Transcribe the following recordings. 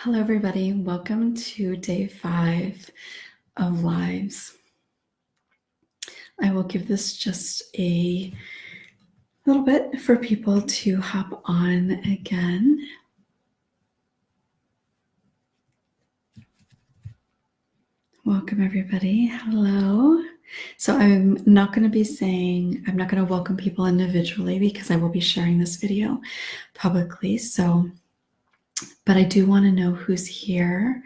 Hello, everybody. Welcome to day 5 of Lives. I will give this just a little bit for people to hop on again. Welcome, everybody. Hello. So I'm not going to welcome people individually because I will be sharing this video publicly. But I do want to know who's here.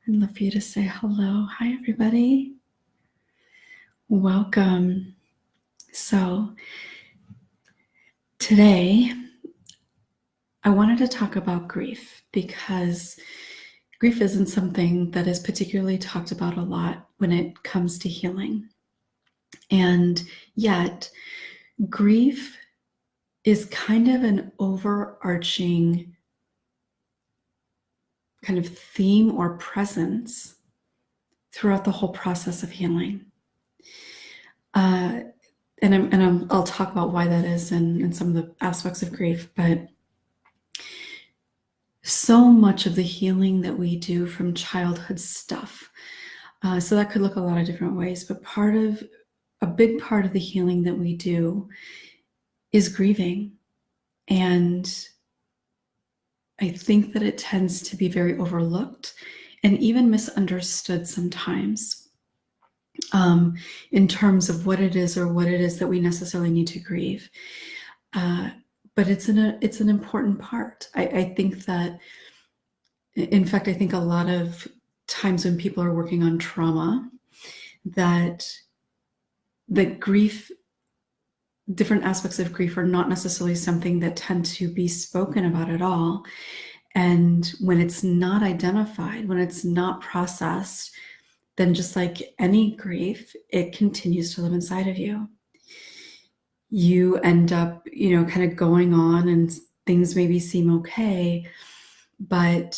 I'd love for you to say hello. Hi, everybody. Welcome. So today, I wanted to talk about grief because grief isn't something that is particularly talked about a lot when it comes to healing. And yet, grief is kind of an overarching kind of theme or presence throughout the whole process of healing. I'll talk about why that is and some of the aspects of grief, but so much of the healing that we do from childhood stuff. So that could look a lot of different ways, but a big part of the healing that we do is grieving. And I think that it tends to be very overlooked and even misunderstood sometimes in terms of what it is that we necessarily need to grieve. But it's an important part. I think that, in fact, I think a lot of times when people are working on trauma, that grief, different aspects of grief are not necessarily something that tend to be spoken about at all. And when it's not identified, when it's not processed, then just like any grief, it continues to live inside of you. You end up, kind of going on and things maybe seem okay, but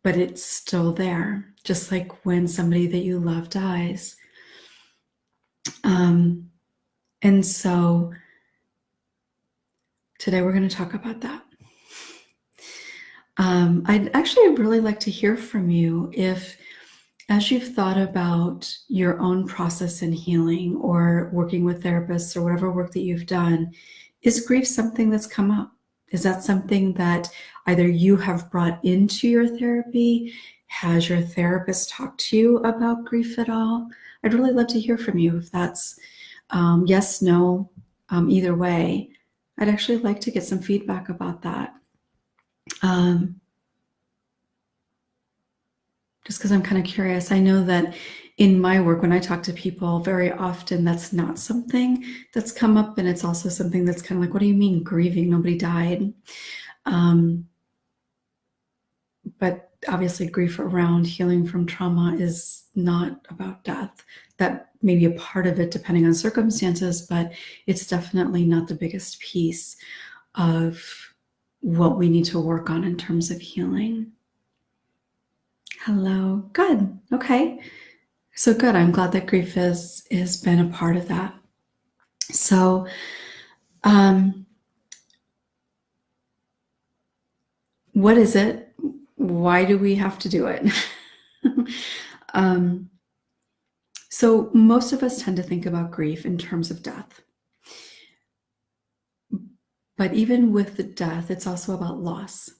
it's still there, just like when somebody that you love dies. And so today we're going to talk about that. I'd actually really like to hear from you if, as you've thought about your own process in healing or working with therapists or whatever work that you've done, is grief something that's come up? Is that something that either you have brought into your therapy? Has your therapist talked to you about grief at all? I'd really love to hear from you if that's yes, no, either way. I'd actually like to get some feedback about that. Just because I'm kind of curious. I know that in my work, when I talk to people, very often that's not something that's come up, and it's also something that's kind of like, what do you mean grieving? Nobody died. But obviously grief around healing from trauma is not about death. That may be a part of it depending on circumstances, but it's definitely not the biggest piece of what we need to work on in terms of healing. Hello. Good. Okay. So good. I'm glad that grief has been a part of that. So, what is it? Why do we have to do it? So most of us tend to think about grief in terms of death. But even with the death, it's also about loss.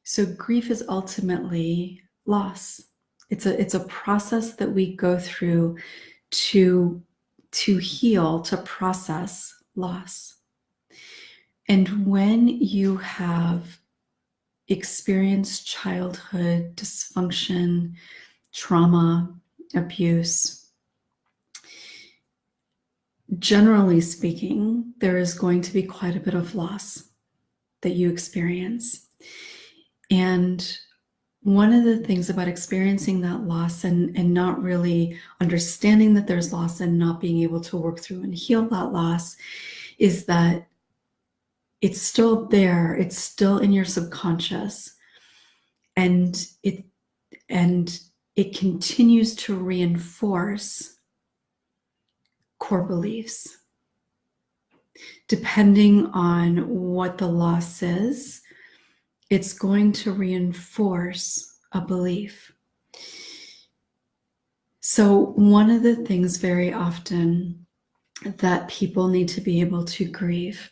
So grief is ultimately loss. It's a process that we go through to heal, to process loss. And when you have experienced childhood dysfunction, trauma, abuse, generally speaking, there is going to be quite a bit of loss that you experience. And one of the things about experiencing that loss and not really understanding that there's loss and not being able to work through and heal that loss is that it's still there. It's still in your subconscious. And it continues to reinforce core beliefs. Depending on what the loss is, it's going to reinforce a belief. So one of the things very often that people need to be able to grieve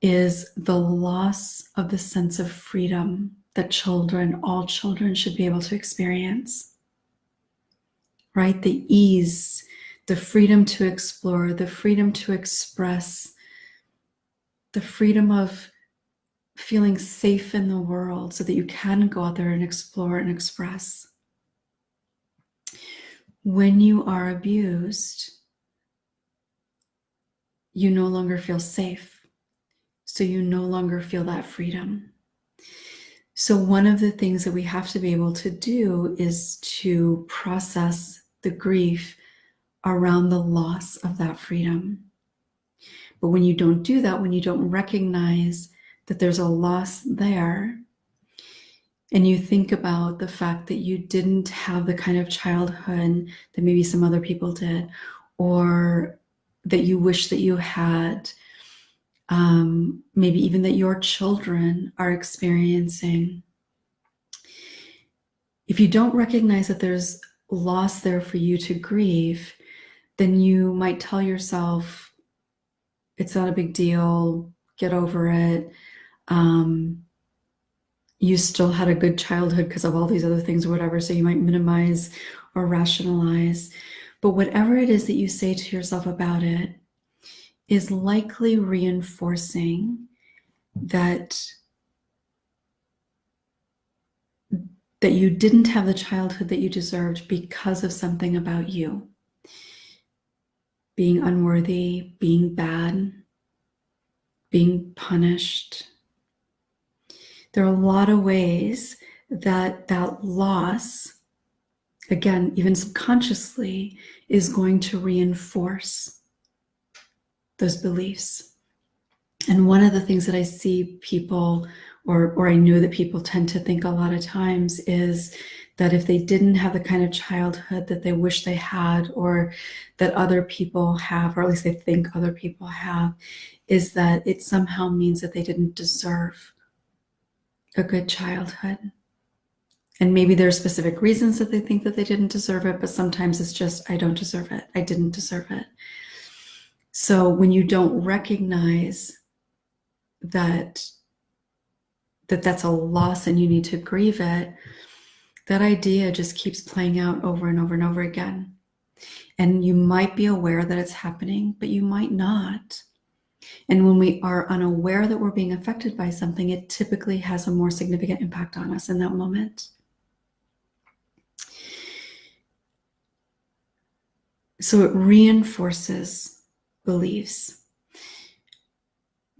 is the loss of the sense of freedom that all children should be able to experience, right? The ease, the freedom to explore, the freedom to express, the freedom of feeling safe in the world so that you can go out there and explore and express. When you are abused, you no longer feel safe. So you no longer feel that freedom. So one of the things that we have to be able to do is to process the grief around the loss of that freedom. But when you don't do that, when you don't recognize that there's a loss there, and you think about the fact that you didn't have the kind of childhood that maybe some other people did, or that you wish that you had, maybe even that your children are experiencing. If you don't recognize that there's loss there for you to grieve, then you might tell yourself, it's not a big deal, get over it. You still had a good childhood because of all these other things or whatever, so you might minimize or rationalize. But whatever it is that you say to yourself about it is likely reinforcing that you didn't have the childhood that you deserved because of something about you. Being unworthy, being bad, being punished. There are a lot of ways that loss, again, even subconsciously, is going to reinforce those beliefs. And one of the things that I see people, or I know that people tend to think a lot of times, is that if they didn't have the kind of childhood that they wish they had, or that other people have, or at least they think other people have, is that it somehow means that they didn't deserve a good childhood. And maybe there are specific reasons that they think that they didn't deserve it, but sometimes it's just, I don't deserve it. I didn't deserve it. So when you don't recognize that that's a loss and you need to grieve it, that idea just keeps playing out over and over and over again. And you might be aware that it's happening, but you might not. And when we are unaware that we're being affected by something, it typically has a more significant impact on us in that moment. So it reinforces beliefs.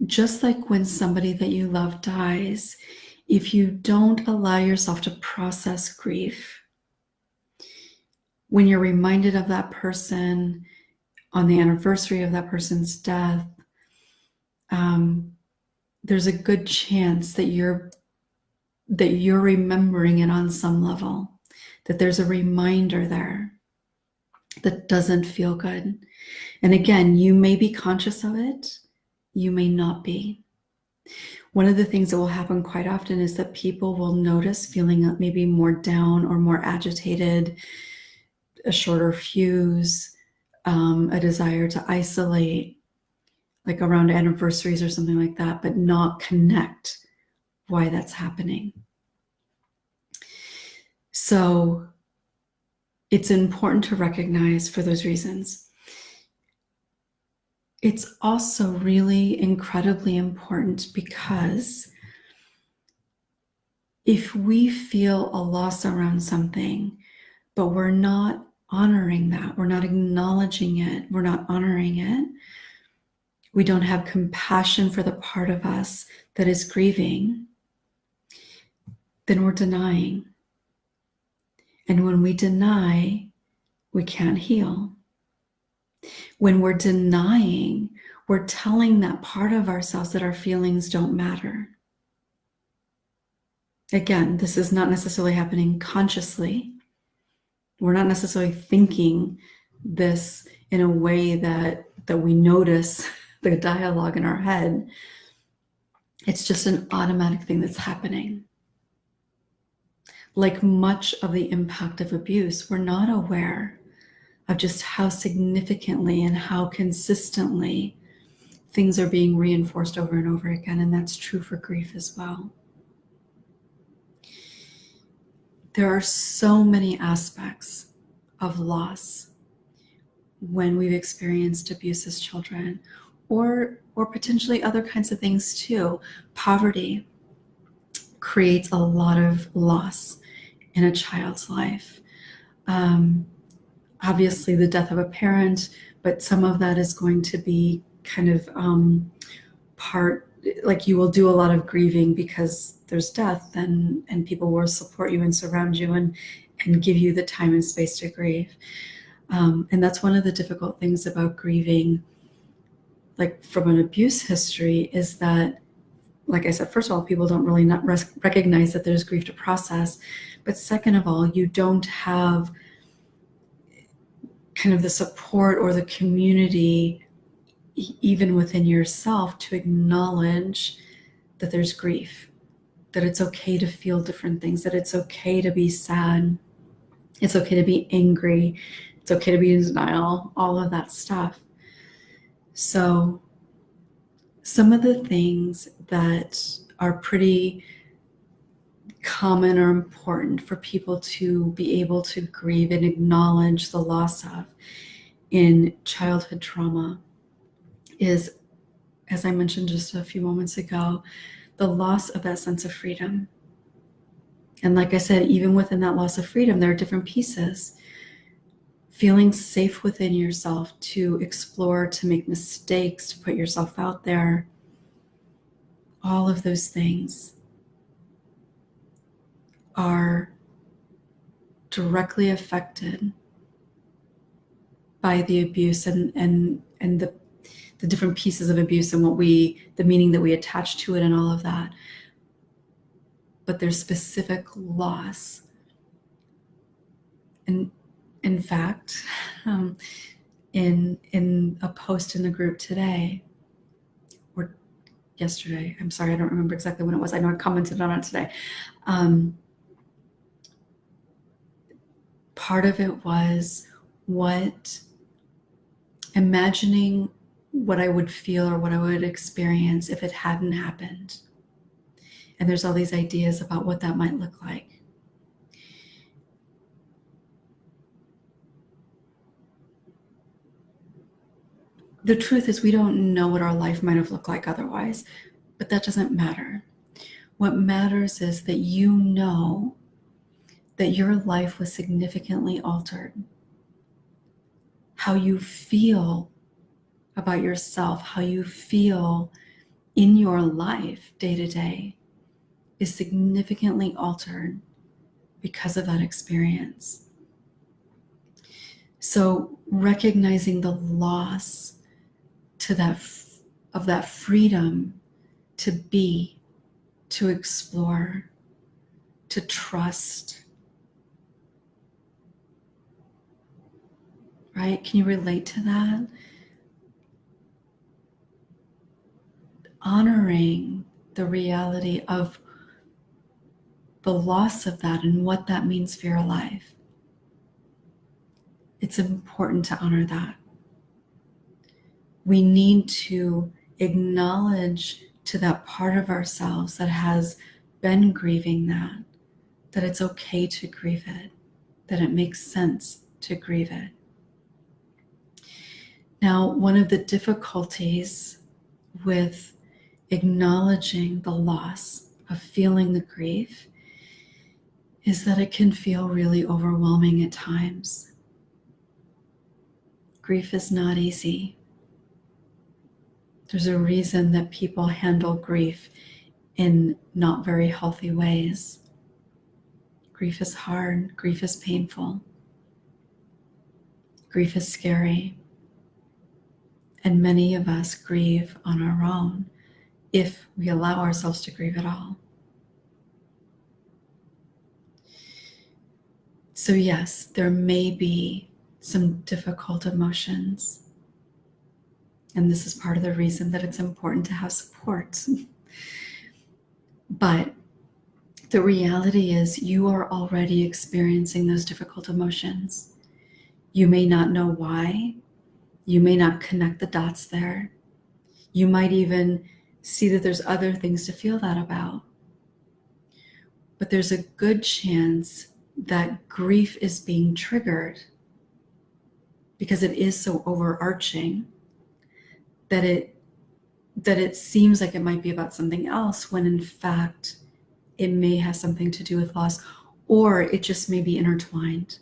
Just like when somebody that you love dies, if you don't allow yourself to process grief, when you're reminded of that person on the anniversary of that person's death, there's a good chance that you're remembering it on some level, that there's a reminder there that doesn't feel good. And again, you may be conscious of it, you may not be. One of the things that will happen quite often is that people will notice feeling maybe more down or more agitated, a shorter fuse, a desire to isolate, like around anniversaries or something like that, but not connect why that's happening. So it's important to recognize for those reasons. It's also really incredibly important because if we feel a loss around something, but we're not honoring that, we're not acknowledging it, we're not honoring it, we don't have compassion for the part of us that is grieving, then we're denying. And when we deny, we can't heal. When we're denying, we're telling that part of ourselves that our feelings don't matter. Again, this is not necessarily happening consciously. We're not necessarily thinking this in a way that we notice the dialogue in our head. It's just an automatic thing that's happening. Like much of the impact of abuse, we're not aware of just how significantly and how consistently things are being reinforced over and over again. And that's true for grief as well. There are so many aspects of loss when we've experienced abuse as children, or potentially other kinds of things too. Poverty creates a lot of loss in a child's life. Obviously the death of a parent, but some of that is going to be kind of part, like you will do a lot of grieving because there's death, and people will support you and surround you and give you the time and space to grieve. And that's one of the difficult things about grieving, like from an abuse history, is that, like I said, first of all, people don't really not recognize that there's grief to process. But second of all, you don't have kind of the support or the community, even within yourself, to acknowledge that there's grief, that it's okay to feel different things, that it's okay to be sad, it's okay to be angry, it's okay to be in denial, all of that stuff. So some of the things that are pretty common or important for people to be able to grieve and acknowledge the loss of in childhood trauma is, as I mentioned just a few moments ago, the loss of that sense of freedom. And like I said, even within that loss of freedom, there are different pieces. Feeling safe within yourself to explore, to make mistakes, to put yourself out there, all of those things are directly affected by the abuse and the different pieces of abuse and the meaning that we attach to it and all of that. But there's specific loss. And in fact, in a post in the group today, or yesterday, I'm sorry, I don't remember exactly when it was. I know I commented on it today. Part of it was imagining what I would feel or what I would experience if it hadn't happened. And there's all these ideas about what that might look like. The truth is, we don't know what our life might have looked like otherwise, but that doesn't matter. What matters is that you know that your life was significantly altered. How you feel about yourself, how you feel in your life day to day is significantly altered because of that experience. So recognizing the loss of that freedom to be, to explore, to trust, right? Can you relate to that? Honoring the reality of the loss of that and what that means for your life. It's important to honor that. We need to acknowledge to that part of ourselves that has been grieving that it's okay to grieve it, that it makes sense to grieve it. Now, one of the difficulties with acknowledging the loss of feeling the grief is that it can feel really overwhelming at times. Grief is not easy. There's a reason that people handle grief in not very healthy ways. Grief is hard. Grief is painful. Grief is scary. And many of us grieve on our own if we allow ourselves to grieve at all. So yes, there may be some difficult emotions. And this is part of the reason that it's important to have support. But the reality is you are already experiencing those difficult emotions. You may not know why. You may not connect the dots there. You might even see that there's other things to feel that about. But there's a good chance that grief is being triggered because it is so overarching that it seems like it might be about something else, when in fact it may have something to do with loss, or it just may be intertwined.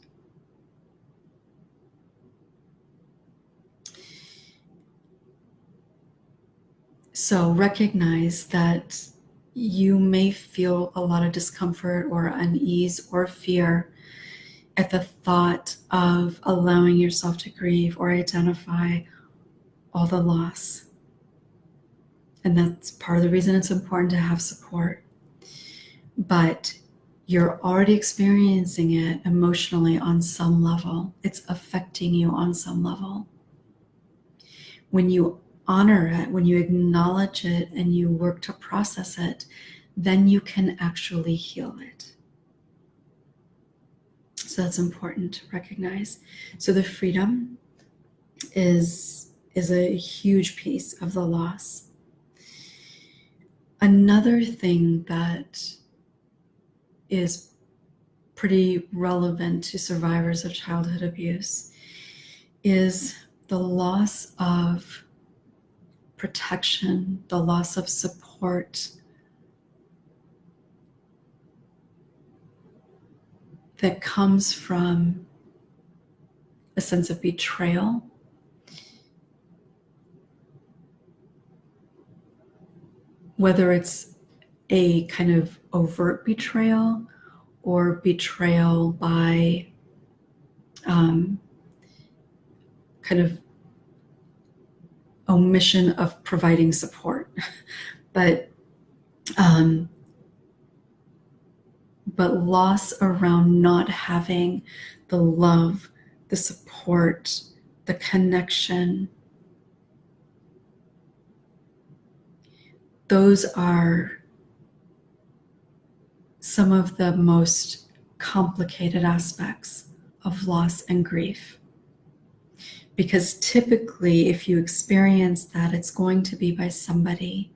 So recognize that you may feel a lot of discomfort or unease or fear at the thought of allowing yourself to grieve or identify all the loss. And that's part of the reason it's important to have support. But you're already experiencing it emotionally on some level. It's affecting you on some level. When you honor it, when you acknowledge it and you work to process it, then you can actually heal it. So that's important to recognize. So the freedom is a huge piece of the loss. Another thing that is pretty relevant to survivors of childhood abuse is the loss of protection, the loss of support that comes from a sense of betrayal, whether it's a kind of overt betrayal or betrayal by kind of omission of providing support. But loss around not having the love, the support, the connection. Those are some of the most complicated aspects of loss and grief. Because typically, if you experience that, it's going to be by somebody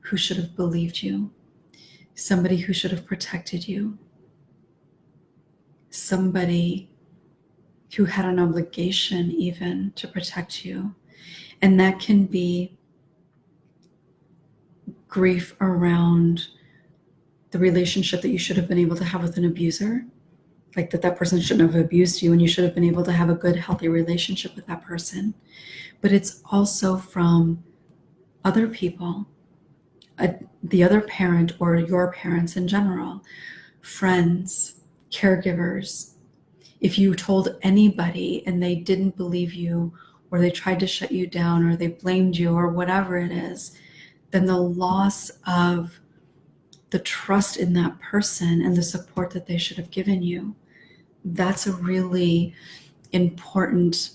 who should have believed you, somebody who should have protected you, somebody who had an obligation even to protect you. And that can be grief around the relationship that you should have been able to have with an abuser, like that person shouldn't have abused you and you should have been able to have a good, healthy relationship with that person. But it's also from other people, the other parent or your parents in general, friends, caregivers. If you told anybody and they didn't believe you, or they tried to shut you down, or they blamed you, or whatever it is, then the loss of the trust in that person and the support that they should have given you, that's a really important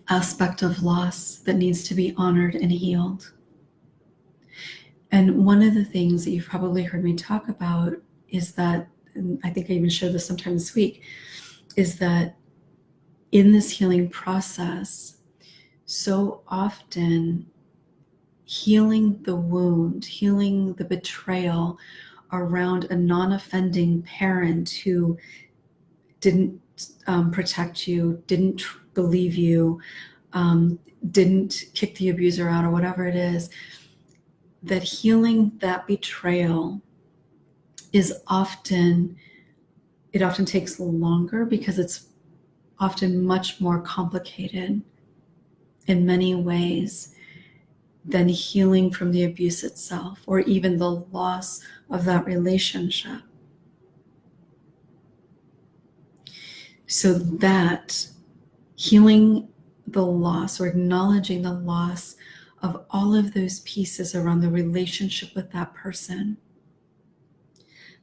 aspect of loss that needs to be honored and healed. And one of the things that you've probably heard me talk about is that, and I think I even shared this sometime this week, is that in this healing process, so often healing the wound, healing the betrayal around a non-offending parent who didn't protect you, didn't believe you, didn't kick the abuser out, or whatever it is, that healing that betrayal is often takes longer because it's often much more complicated in many ways than healing from the abuse itself, or even the loss of that relationship. So that healing the loss, or acknowledging the loss of all of those pieces around the relationship with that person,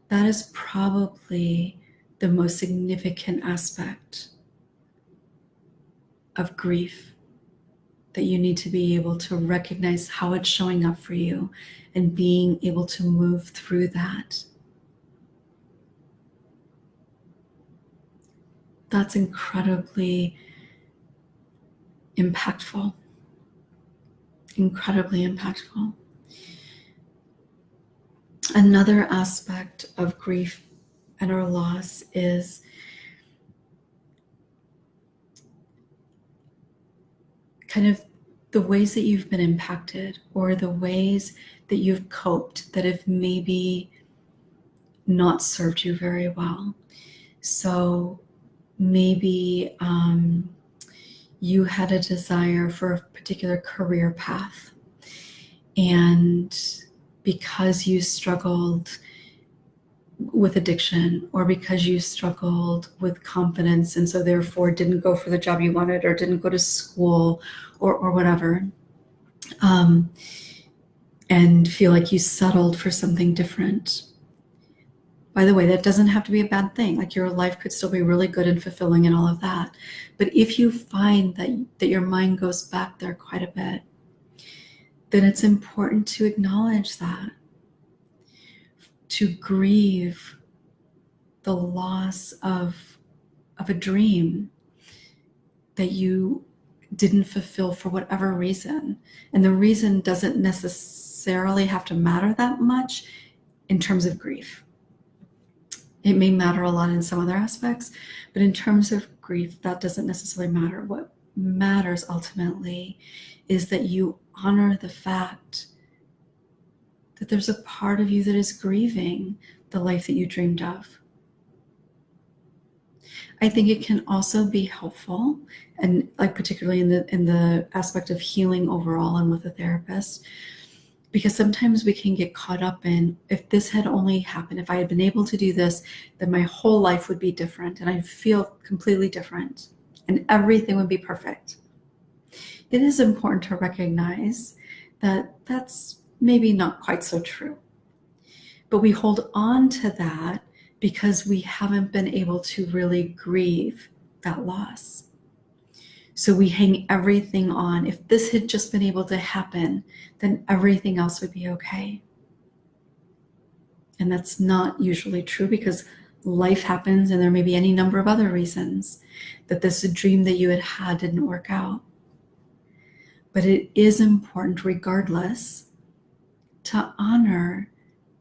that is probably the most significant aspect of grief that you need to be able to recognize how it's showing up for you and being able to move through that. That's incredibly impactful. Incredibly impactful. Another aspect of grief and our loss is kind of the ways that you've been impacted, or the ways that you've coped that have maybe not served you very well. So maybe you had a desire for a particular career path, and because you struggled with addiction, or because you struggled with confidence and so therefore didn't go for the job you wanted, or didn't go to school, or whatever, and feel like you settled for something different. By the way, that doesn't have to be a bad thing. Like, your life could still be really good and fulfilling and all of that. But if you find that your mind goes back there quite a bit, then it's important to acknowledge that, to grieve the loss of a dream that you didn't fulfill for whatever reason. And the reason doesn't necessarily have to matter that much in terms of grief. It may matter a lot in some other aspects, but in terms of grief, that doesn't necessarily matter. What matters ultimately is that you honor the fact that there's a part of you that is grieving the life that you dreamed of. I think it can also be helpful, and like particularly in the aspect of healing overall and with a therapist, because sometimes we can get caught up in, if this had only happened, if I had been able to do this, then my whole life would be different and I'd feel completely different and everything would be perfect. It is important to recognize that that's maybe not quite so true. But we hold on to that because we haven't been able to really grieve that loss. So we hang everything on. If this had just been able to happen, then everything else would be okay. And that's not usually true, because life happens and there may be any number of other reasons that this dream that you had didn't work out. But it is important, regardless, to honor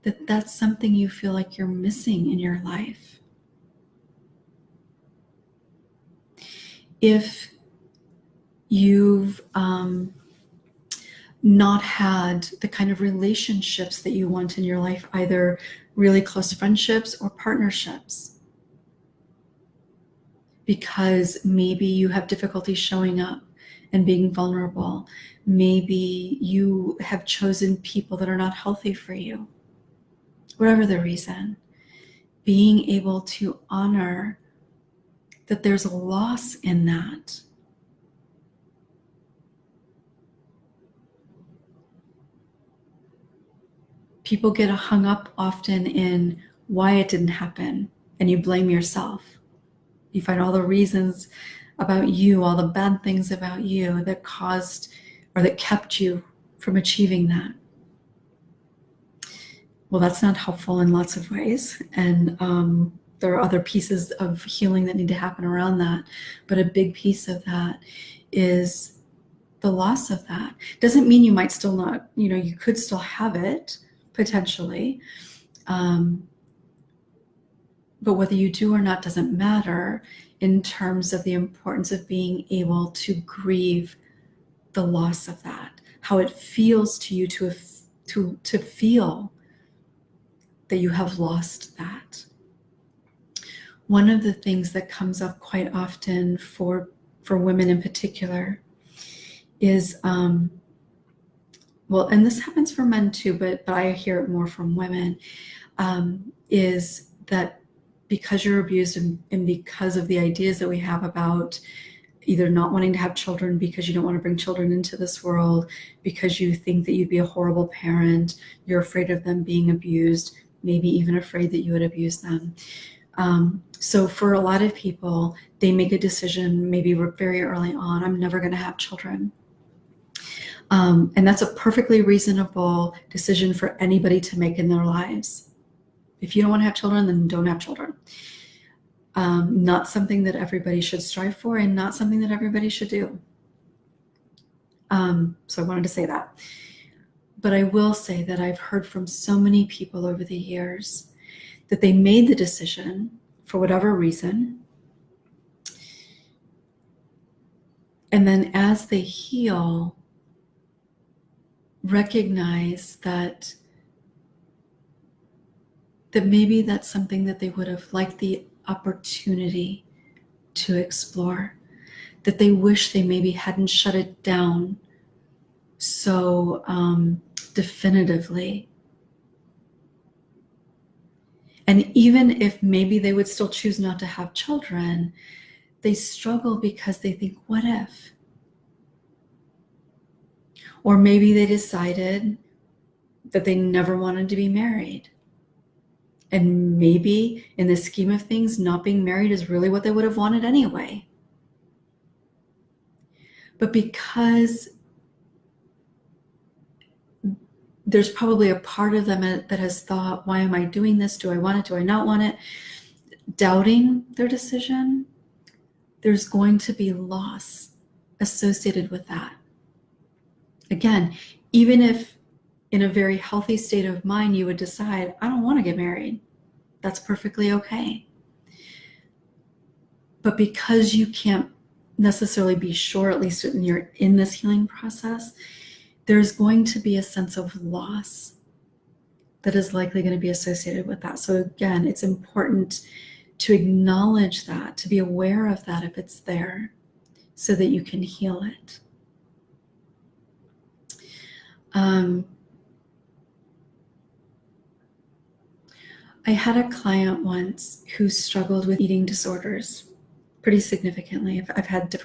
that that's something you feel like you're missing in your life. If you've not had the kind of relationships that you want in your life, either really close friendships or partnerships, because maybe you have difficulty showing up and being vulnerable, maybe you have chosen people that are not healthy for you, whatever the reason, being able to honor that there's a loss in that. People get hung up often in why it didn't happen, and you blame yourself. You find all the reasons about you, all the bad things about you that caused or that kept you from achieving that. Well, that's not helpful in lots of ways. And there are other pieces of healing that need to happen around that. But a big piece of that is the loss of that. Doesn't mean you might still not, you could still have it potentially. But whether you do or not doesn't matter in terms of the importance of being able to grieve the loss of that, how it feels to you to feel that you have lost that. One of the things that comes up quite often for women in particular is, and this happens for men too, but I hear it more from women, is that because you're abused and because of the ideas that we have about either not wanting to have children because you don't want to bring children into this world, because you think that you'd be a horrible parent, you're afraid of them being abused, maybe even afraid that you would abuse them. So for a lot of people, they make a decision maybe very early on, I'm never going to have children. And that's a perfectly reasonable decision for anybody to make in their lives. If you don't want to have children, then don't have children. Not something that everybody should strive for, and not something that everybody should do. So I wanted to say that. But I will say that I've heard from so many people over the years that they made the decision for whatever reason. And then as they heal, recognize that maybe that's something that they would have liked the opportunity to explore, that they wish they maybe hadn't shut it down so definitively. And even if maybe they would still choose not to have children, they struggle because they think, what if? Or maybe they decided that they never wanted to be married. And maybe in the scheme of things, not being married is really what they would have wanted anyway. But because there's probably a part of them that has thought, why am I doing this? Do I want it? Do I not want it? Doubting their decision, there's going to be loss associated with that. Again, even if in a very healthy state of mind, you would decide, I don't want to get married. That's perfectly okay. But because you can't necessarily be sure, at least when you're in this healing process, there's going to be a sense of loss that is likely going to be associated with that. So again, it's important to acknowledge that, to be aware of that if it's there, so that you can heal it. I had a client once who struggled with eating disorders pretty significantly. I've had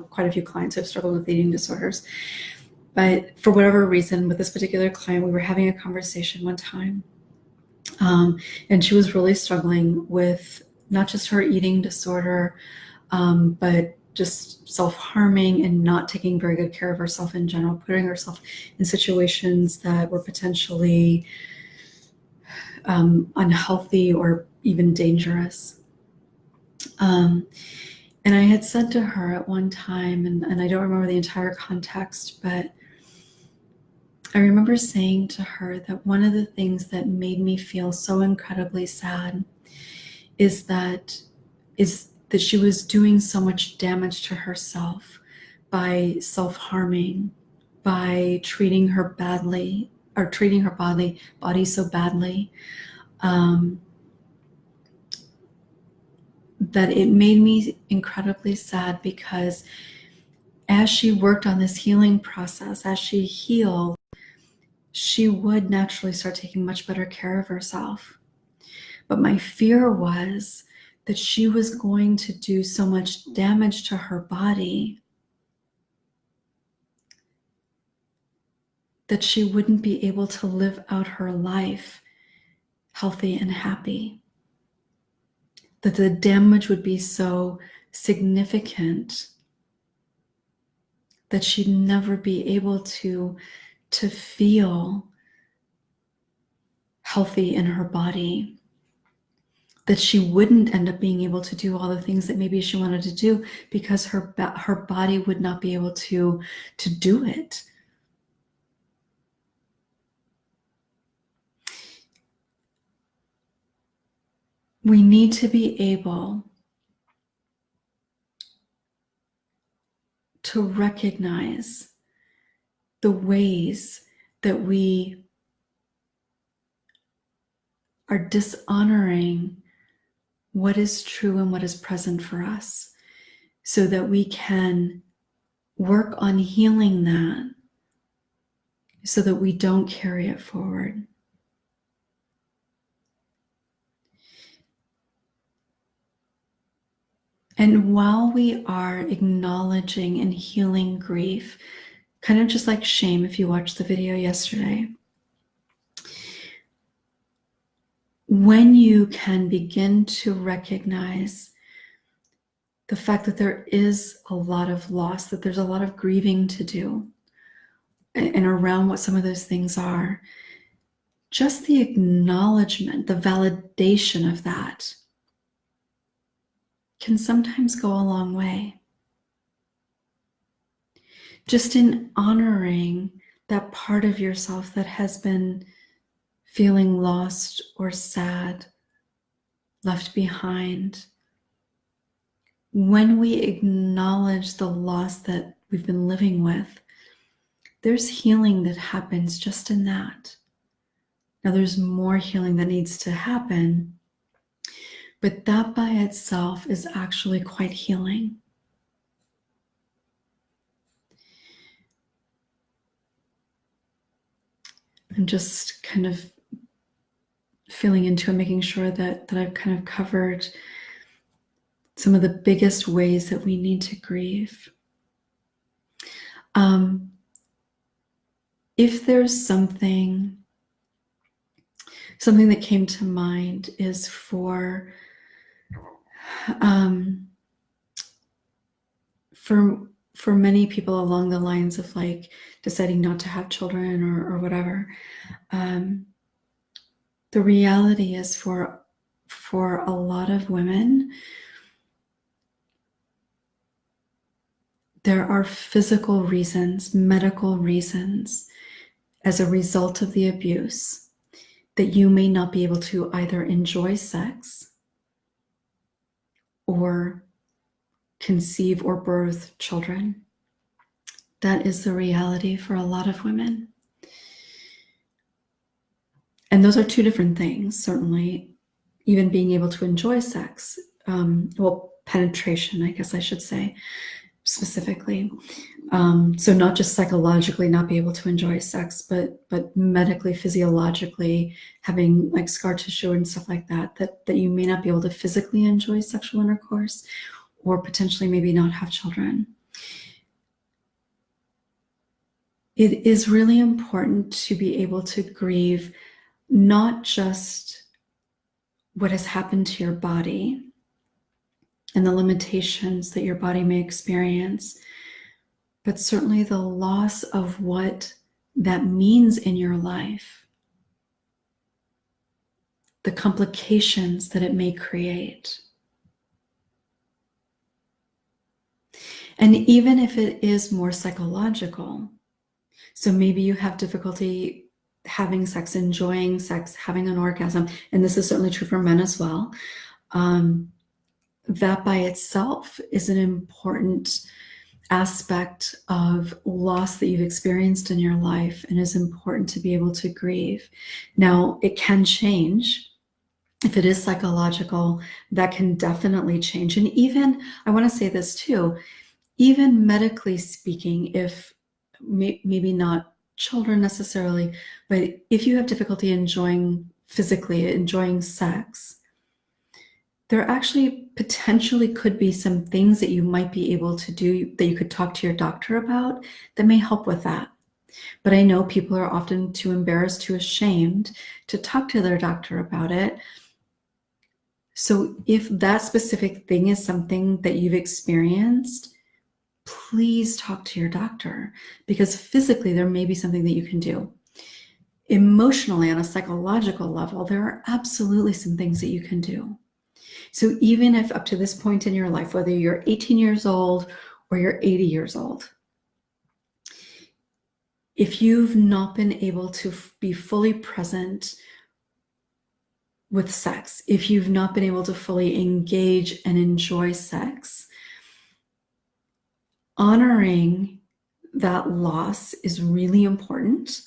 quite a few clients who have struggled with eating disorders. But for whatever reason, with this particular client, we were having a conversation one time. And she was really struggling with not just her eating disorder, but just self-harming and not taking very good care of herself in general, putting herself in situations that were potentially unhealthy or even dangerous. And I had said to her at one time, and I don't remember the entire context, but I remember saying to her that one of the things that made me feel so incredibly sad is that she was doing so much damage to herself by self-harming, by treating her badly, or treating her body so badly, that it made me incredibly sad, because as she worked on this healing process, as she healed, she would naturally start taking much better care of herself. But my fear was that she was going to do so much damage to her body that she wouldn't be able to live out her life healthy and happy. That the damage would be so significant that she'd never be able to feel healthy in her body, that she wouldn't end up being able to do all the things that maybe she wanted to do because her body would not be able to do it. We need to be able to recognize the ways that we are dishonoring what is true and what is present for us, so that we can work on healing that, so that we don't carry it forward. And while we are acknowledging and healing grief, kind of just like shame, if you watched the video yesterday, when you can begin to recognize the fact that there is a lot of loss, that there's a lot of grieving to do, and around what some of those things are, just the acknowledgement, the validation of that can sometimes go a long way. Just in honoring that part of yourself that has been feeling lost or sad, left behind. When we acknowledge the loss that we've been living with, there's healing that happens just in that. Now, there's more healing that needs to happen, but that by itself is actually quite healing. I'm just kind of feeling into and making sure that I've kind of covered some of the biggest ways that we need to grieve. If there's something that came to mind is for many people along the lines of like deciding not to have children or whatever. The reality is for a lot of women, there are physical reasons, medical reasons, as a result of the abuse, that you may not be able to either enjoy sex or conceive or birth children. That is the reality for a lot of women. And those are two different things, certainly. Even being able to enjoy sex, penetration, I guess I should say, specifically. So not just psychologically not be able to enjoy sex, but medically, physiologically, having like scar tissue and stuff like that you may not be able to physically enjoy sexual intercourse, or potentially maybe not have children. It is really important to be able to grieve not just what has happened to your body and the limitations that your body may experience, but certainly the loss of what that means in your life, the complications that it may create. And even if it is more psychological, so maybe you have difficulty having sex, enjoying sex, having an orgasm, and this is certainly true for men as well, that by itself is an important aspect of loss that you've experienced in your life and is important to be able to grieve. Now, it can change. If it is psychological, that can definitely change. And even, I want to say this too, even medically speaking, if maybe not children necessarily, but if you have difficulty physically enjoying sex, there actually potentially could be some things that you might be able to do that you could talk to your doctor about that may help with that. But I know people are often too embarrassed, too ashamed to talk to their doctor about it. So if that specific thing is something that you've experienced, please talk to your doctor, because physically there may be something that you can do. Emotionally, on a psychological level, there are absolutely some things that you can do. So even if up to this point in your life, whether you're 18 years old or you're 80 years old, if you've not been able to be fully present with sex, if you've not been able to fully engage and enjoy sex, honoring that loss is really important.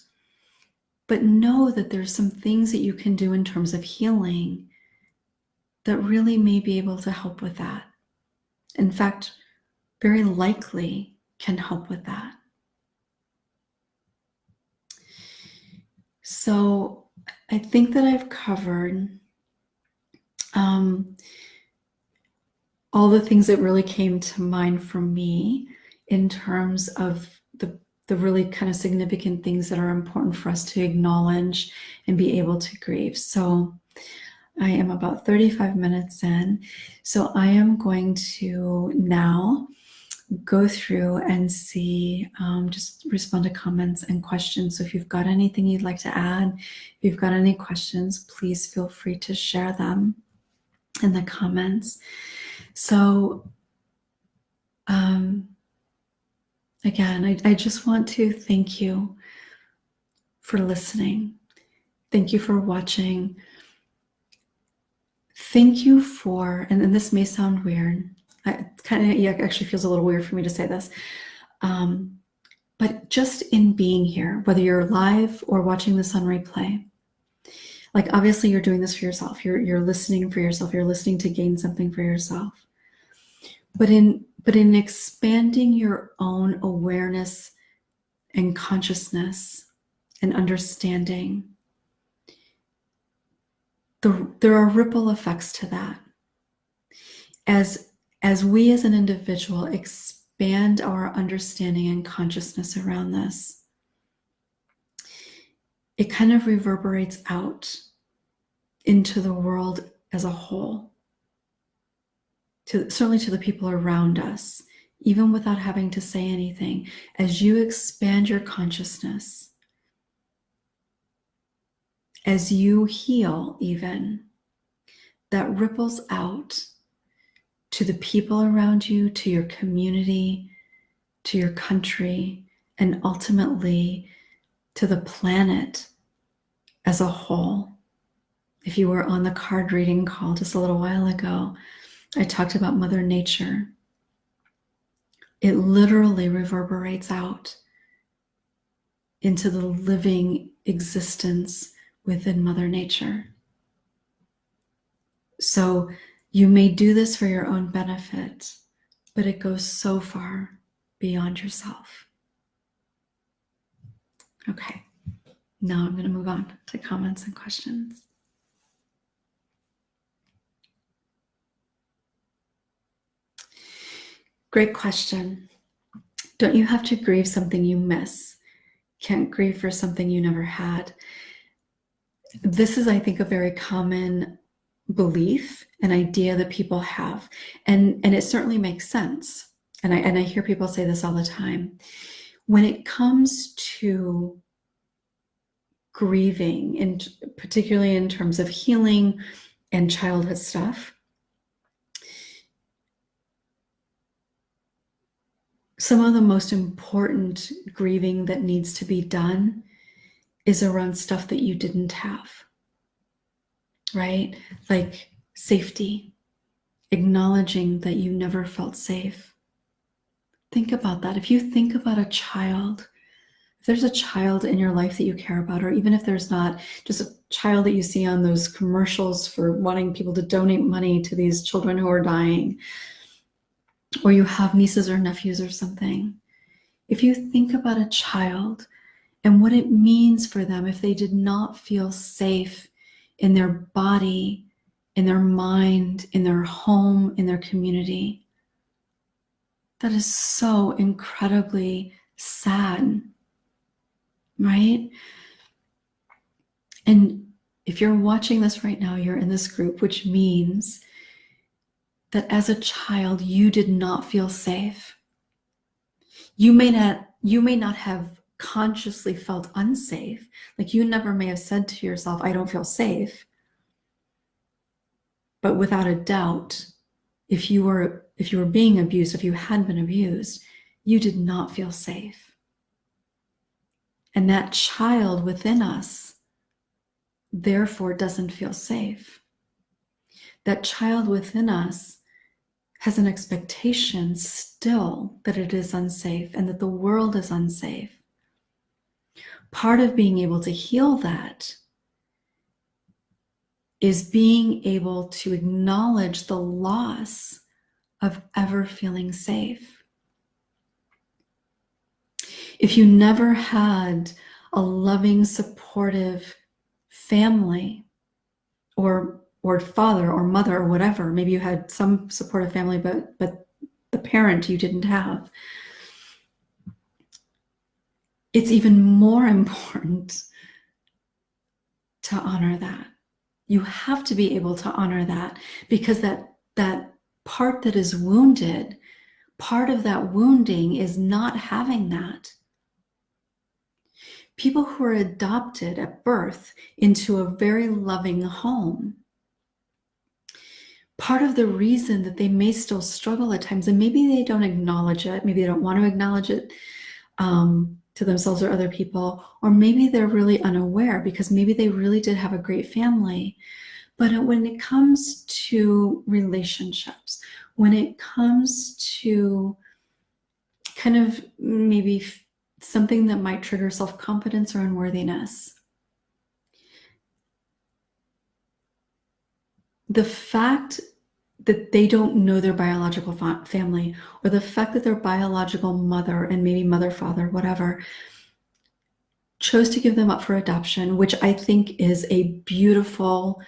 But know that there's some things that you can do in terms of healing that really may be able to help with that. In fact, very likely can help with that. So I think that I've covered all the things that really came to mind for me in terms of the really kind of significant things that are important for us to acknowledge and be able to grieve. So I am about 35 minutes in. So I am going to now go through and see, just respond to comments and questions. So if you've got anything you'd like to add, if you've got any questions, please feel free to share them in the comments. So again, I just want to thank you for listening. Thank you for watching. Thank you for, and this may sound weird, it actually feels a little weird for me to say this, but just in being here, whether you're live or watching this on replay, like obviously you're doing this for yourself. You're listening for yourself. You're listening to gain something for yourself. But in expanding your own awareness and consciousness and understanding, there are ripple effects to that. As we as an individual expand our understanding and consciousness around this, it kind of reverberates out into the world as a whole, certainly to the people around us, even without having to say anything. As you expand your consciousness, as you heal even, that ripples out to the people around you, to your community, to your country, and ultimately to the planet as a whole. If you were on the card reading call just a little while ago, I talked about Mother Nature. It literally reverberates out into the living existence within Mother Nature. So you may do this for your own benefit, but it goes so far beyond yourself. Okay, now I'm going to move on to comments and questions. Great question. Don't you have to grieve something you miss? Can't grieve for something you never had. This is, I think, a very common belief, an idea that people have. And it certainly makes sense. And I hear people say this all the time. When it comes to grieving, and particularly in terms of healing and childhood stuff, some of the most important grieving that needs to be done is around stuff that you didn't have, right? Like safety, acknowledging that you never felt safe. Think about that. If you think about a child, if there's a child in your life that you care about, or even if there's not, just a child that you see on those commercials for wanting people to donate money to these children who are dying, or you have nieces or nephews or something. If you think about a child and what it means for them if they did not feel safe in their body, in their mind, in their home, in their community, that is so incredibly sad, right? And if you're watching this right now, you're in this group, which means that as a child, you did not feel safe. You may not have consciously felt unsafe. Like you never may have said to yourself, I don't feel safe. But without a doubt, if you were being abused, if you had been abused, you did not feel safe. And that child within us, therefore, doesn't feel safe. That child within us has an expectation still that it is unsafe and that the world is unsafe. Part of being able to heal that is being able to acknowledge the loss of ever feeling safe. If you never had a loving, supportive family or father or mother or whatever, maybe you had some supportive family, but the parent you didn't have, it's even more important to honor that. You have to be able to honor that, because that part that is wounded, part of that wounding is not having that. People who are adopted at birth into a very loving home, part of the reason that they may still struggle at times, and maybe they don't acknowledge it, maybe they don't want to acknowledge it to themselves or other people, or maybe they're really unaware because maybe they really did have a great family. But when it comes to relationships, when it comes to kind of maybe something that might trigger self-confidence or unworthiness, the fact that they don't know their biological family, or the fact that their biological mother and maybe mother, father, whatever, chose to give them up for adoption, which I think is a beautiful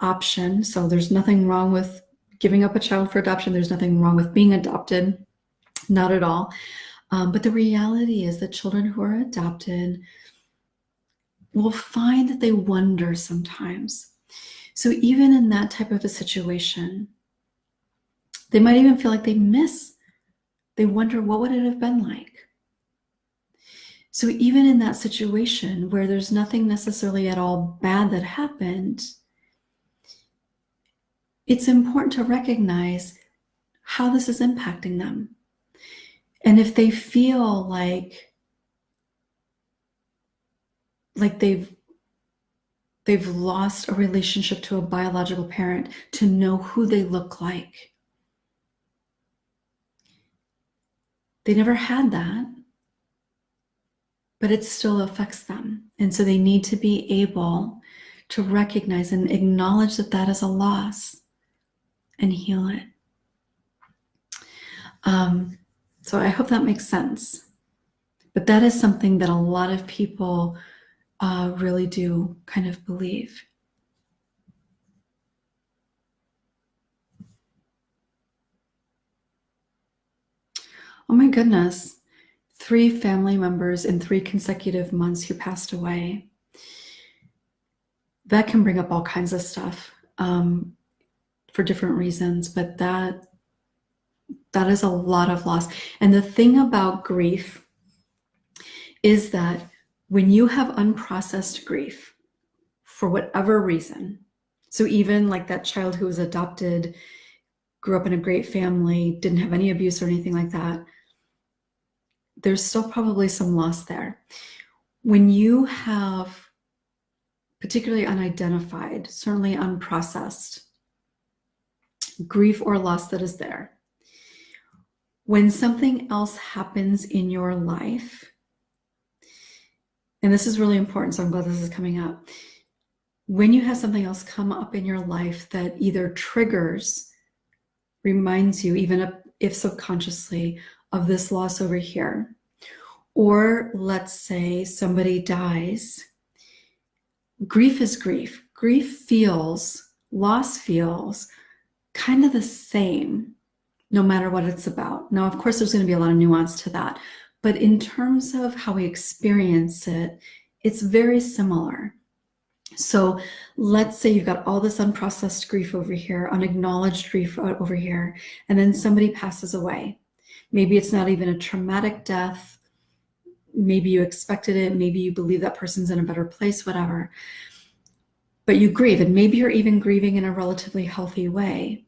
option. So there's nothing wrong with giving up a child for adoption. There's nothing wrong with being adopted, not at all. But the reality is that children who are adopted will find that they wonder sometimes. So even in that type of a situation, they might even feel like they wonder, what would it have been like? So even in that situation where there's nothing necessarily at all bad that happened, it's important to recognize how this is impacting them. And if they feel like they've lost a relationship to a biological parent, to know who they look like. They never had that, but it still affects them. And so they need to be able to recognize and acknowledge that that is a loss and heal it. So I hope that makes sense. But that is something that a lot of people really do kind of believe. Oh my goodness. 3 family members in 3 consecutive months who passed away. That can bring up all kinds of stuff for different reasons, but that is a lot of loss. And the thing about grief is that when you have unprocessed grief, for whatever reason, so even like that child who was adopted, grew up in a great family, didn't have any abuse or anything like that, there's still probably some loss there. When you have particularly unidentified, certainly unprocessed grief or loss that is there, when something else happens in your life, and this is really important, so I'm glad this is coming up. When you have something else come up in your life that either triggers, reminds you, even if subconsciously, of this loss over here, or let's say somebody dies, grief is grief. Grief feels, loss feels kind of the same, no matter what it's about. Now, of course, there's going to be a lot of nuance to that, but in terms of how we experience it, it's very similar. So let's say you've got all this unprocessed grief over here, unacknowledged grief over here, and then somebody passes away. Maybe it's not even a traumatic death. Maybe you expected it. Maybe you believe that person's in a better place, whatever. But you grieve, and maybe you're even grieving in a relatively healthy way.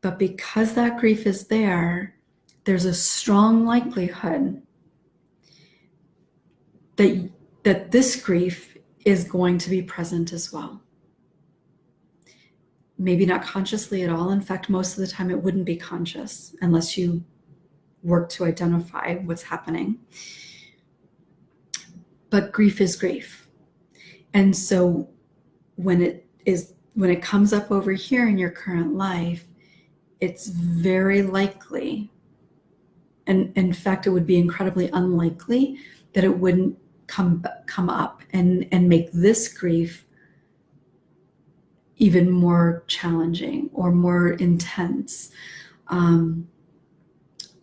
But because that grief is there, there's a strong likelihood that this grief is going to be present as well. Maybe not consciously at all. In fact, most of the time it wouldn't be conscious unless you work to identify what's happening. But grief is grief. And so when it comes up over here in your current life, it's very likely, and in fact, it would be incredibly unlikely that it wouldn't come up and make this grief even more challenging or more intense,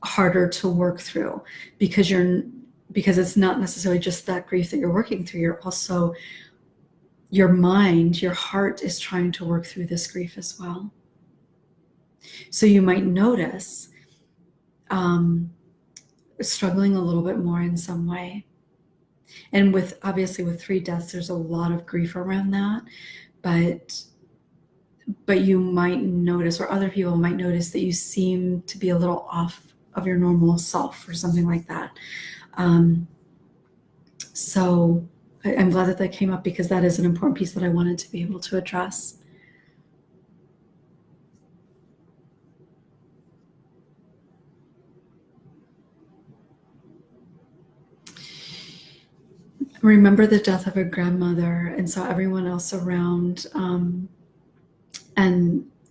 harder to work through, because it's not necessarily just that grief that you're working through. You're also, your mind, your heart is trying to work through this grief as well. So you might notice struggling a little bit more in some way. And obviously with 3 deaths, there's a lot of grief around that, but you might notice, or other people might notice, that you seem to be a little off of your normal self or something like that. So I'm glad that came up, because that is an important piece that I wanted to be able to address. Remember the death of a grandmother, and saw everyone else around, and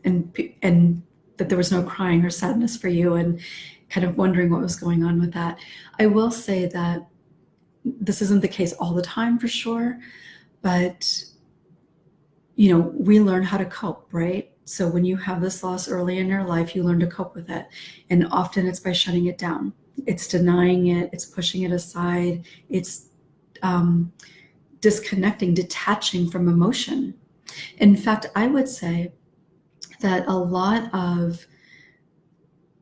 that there was no crying or sadness for you, and kind of wondering what was going on with that. I will say that this isn't the case all the time, for sure, but we learn how to cope, right? So when you have this loss early in your life, you learn to cope with it, and often it's by shutting it down. It's denying it, it's pushing it aside, it's disconnecting, detaching from emotion. In fact, I would say that a lot of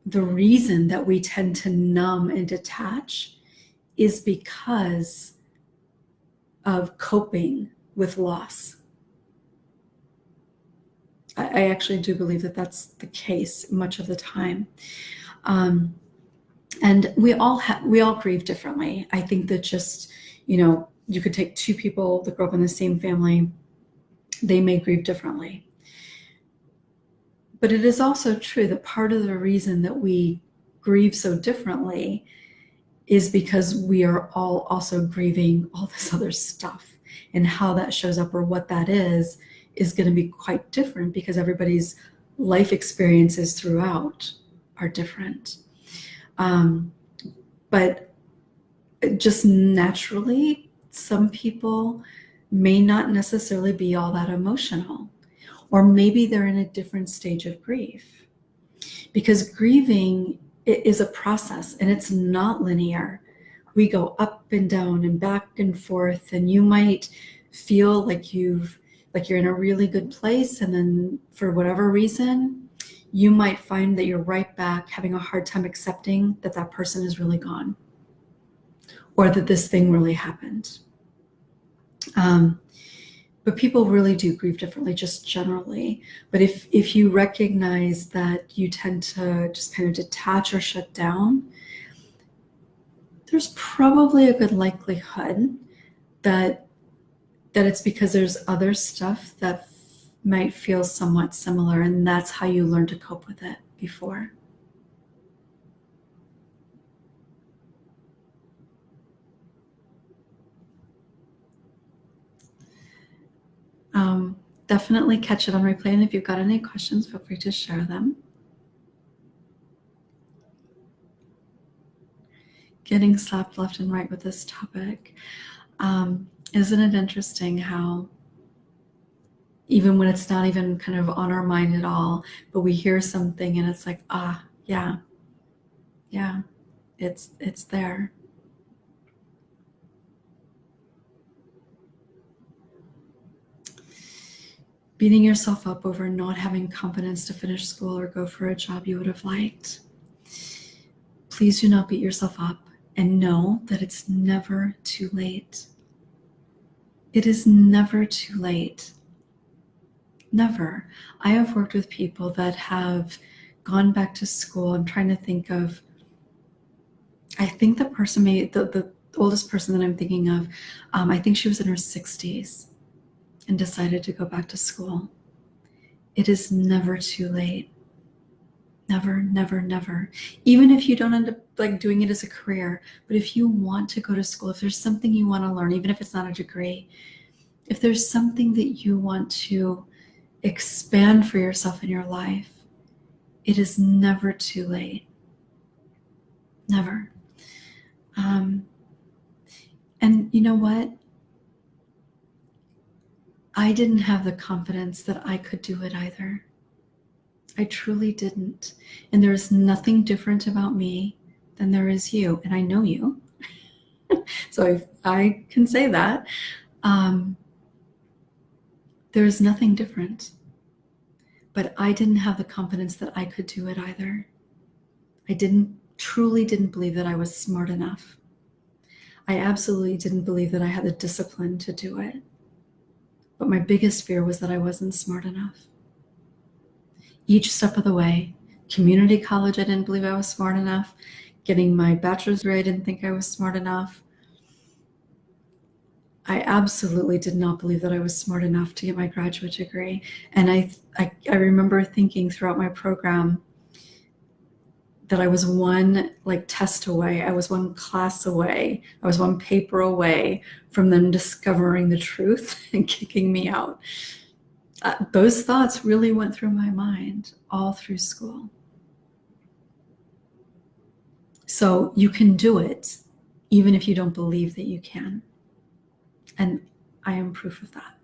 the reason that we tend to numb and detach is because of coping with loss. I actually do believe that that's the case much of the time. And we all grieve differently. I think that just, you could take 2 people that grew up in the same family, they may grieve differently. But it is also true that part of the reason that we grieve so differently is because we are all also grieving all this other stuff, and how that shows up, or what that is going to be quite different, because everybody's life experiences throughout are different. But just naturally, some people may not necessarily be all that emotional, or maybe they're in a different stage of grief, because grieving is a process, and it's not linear. We go up and down and back and forth, and you might feel like you're in a really good place, and then for whatever reason, you might find that you're right back having a hard time accepting that person is really gone, or that this thing really happened. But people really do grieve differently, just generally. But if you recognize that you tend to just kind of detach or shut down, there's probably a good likelihood that it's because there's other stuff that might feel somewhat similar, and that's how you learn to cope with it before. Definitely catch it on replay, and if you've got any questions, feel free to share them. Getting slapped left and right with this topic. Isn't it interesting how, even when it's not even kind of on our mind at all, but we hear something and it's like, yeah, it's there. Beating yourself up over not having confidence to finish school or go for a job you would have liked. Please do not beat yourself up, and know that it's never too late. It is never too late. Never. I have worked with people that have gone back to school. I'm trying to think of, I think the person the oldest person that I'm thinking of, I think she was in her 60s and decided to go back to school. It is never too late. Never, never, never. Even if you don't end up doing it as a career, but if you want to go to school, if there's something you want to learn, even if it's not a degree, if there's something that you want to expand for yourself in your life, it is never too late. Never. And you know what? I didn't have the confidence that I could do it either. I truly didn't. And there is nothing different about me than there is you. And I know you. So I can say that. There's nothing different. But I didn't have the confidence that I could do it either. I didn't truly didn't believe that I was smart enough. I absolutely didn't believe that I had the discipline to do it. But my biggest fear was that I wasn't smart enough. Each step of the way, community college, I didn't believe I was smart enough. Getting my bachelor's degree, I didn't think I was smart enough. I absolutely did not believe that I was smart enough to get my graduate degree. And I remember thinking throughout my program that I was one test away, I was one class away, I was one paper away from them discovering the truth and kicking me out. Those thoughts really went through my mind all through school. So you can do it, even if you don't believe that you can. And I am proof of that,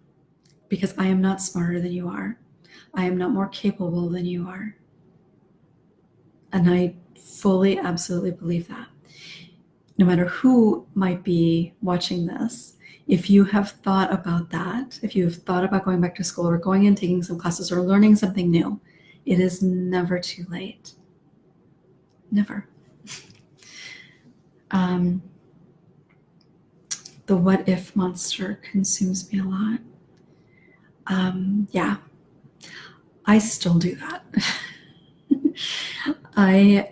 because I am not smarter than you are. I am not more capable than you are. And I fully, absolutely believe that. No matter who might be watching this, if you have thought about that, if you have thought about going back to school or going and taking some classes or learning something new, it is never too late. Never. The what if monster consumes me a lot. Yeah, I still do that. I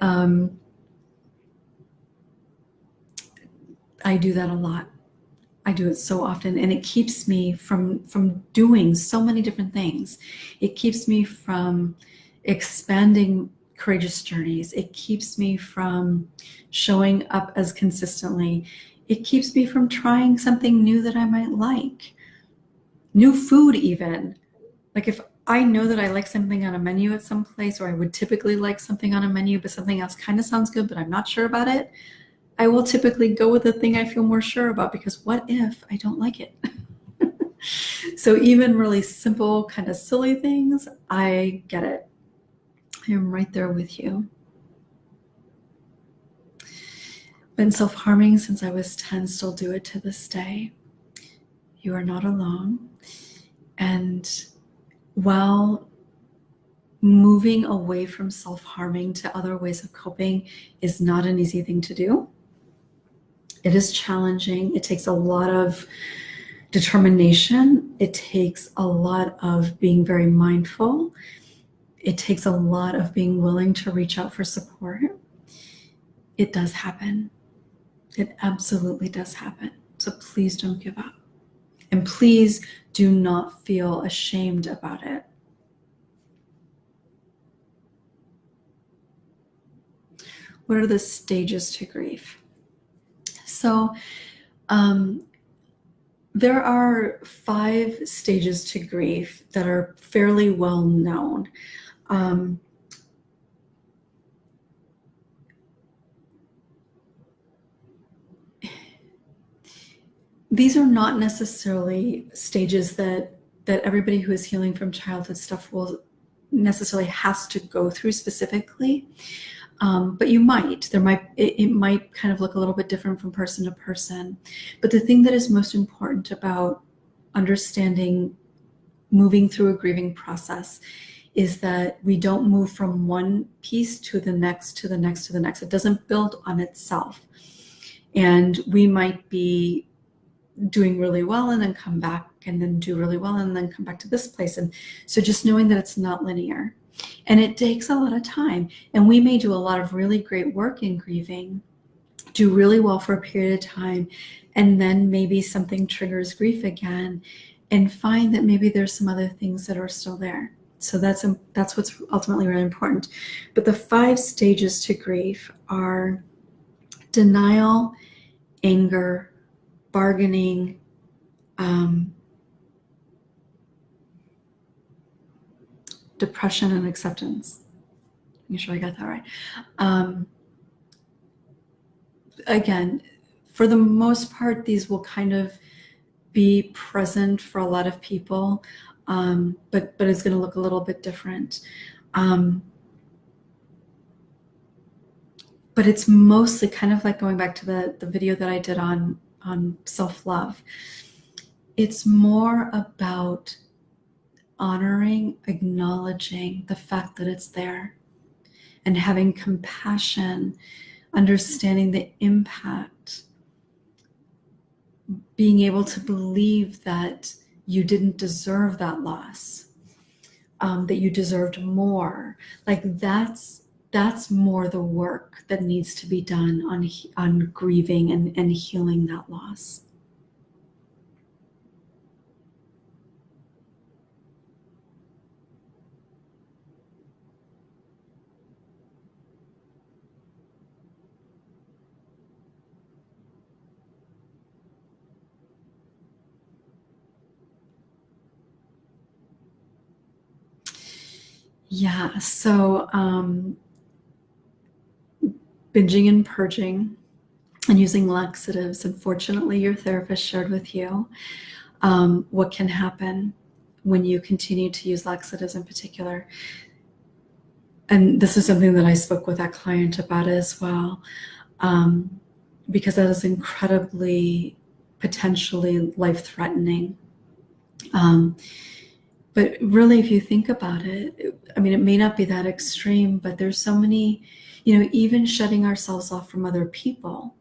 do that a lot. I do it so often, and it keeps me from doing so many different things. It keeps me from expanding courageous journeys. It keeps me from showing up as consistently. It keeps me from trying something new that I might like. New food even. Like if I know that I like something on a menu at some place, or I would typically like something on a menu, but something else kind of sounds good, but I'm not sure about it, I will typically go with the thing I feel more sure about, because what if I don't like it? So even really simple, kind of silly things, I get it. I am right there with you. Been self-harming since I was 10, still do it to this day. You are not alone. And while moving away from self-harming to other ways of coping is not an easy thing to do, it is challenging. It takes a lot of determination. It takes a lot of being very mindful. It takes a lot of being willing to reach out for support. It does happen. It absolutely does happen. So please don't give up. And please do not feel ashamed about it. What are the stages to grief? So there are 5 stages to grief that are fairly well known. These are not necessarily stages that everybody who is healing from childhood stuff will necessarily has to go through specifically. But you might. It might kind of look a little bit different from person to person. But the thing that is most important about understanding moving through a grieving process is that we don't move from one piece to the next, to the next, to the next. It doesn't build on itself. And we might be doing really well and then come back and then do really well and then come back to this place. And so just knowing that it's not linear. And it takes a lot of time. And we may do a lot of really great work in grieving, do really well for a period of time, and then maybe something triggers grief again, and find that maybe there's some other things that are still there. So that's what's ultimately really important. But the 5 stages to grief are denial, anger, bargaining, depression, and acceptance. Make sure I got that right. Again, for the most part, these will kind of be present for a lot of people, but it's going to look a little bit different. But it's mostly kind of like going back to the video that I did on self-love. It's more about honoring, acknowledging the fact that it's there, and having compassion understanding the impact, being able to believe that you didn't deserve that loss, that you deserved more. Like that's more the work that needs to be done on grieving and healing that loss. Yeah, so binging and purging and using laxatives. Unfortunately, your therapist shared with you what can happen when you continue to use laxatives in particular. And this is something that I spoke with that client about as well, because that is incredibly potentially life-threatening. But really, if you think about it, I mean, it may not be that extreme, but there's so many, even shutting ourselves off from other people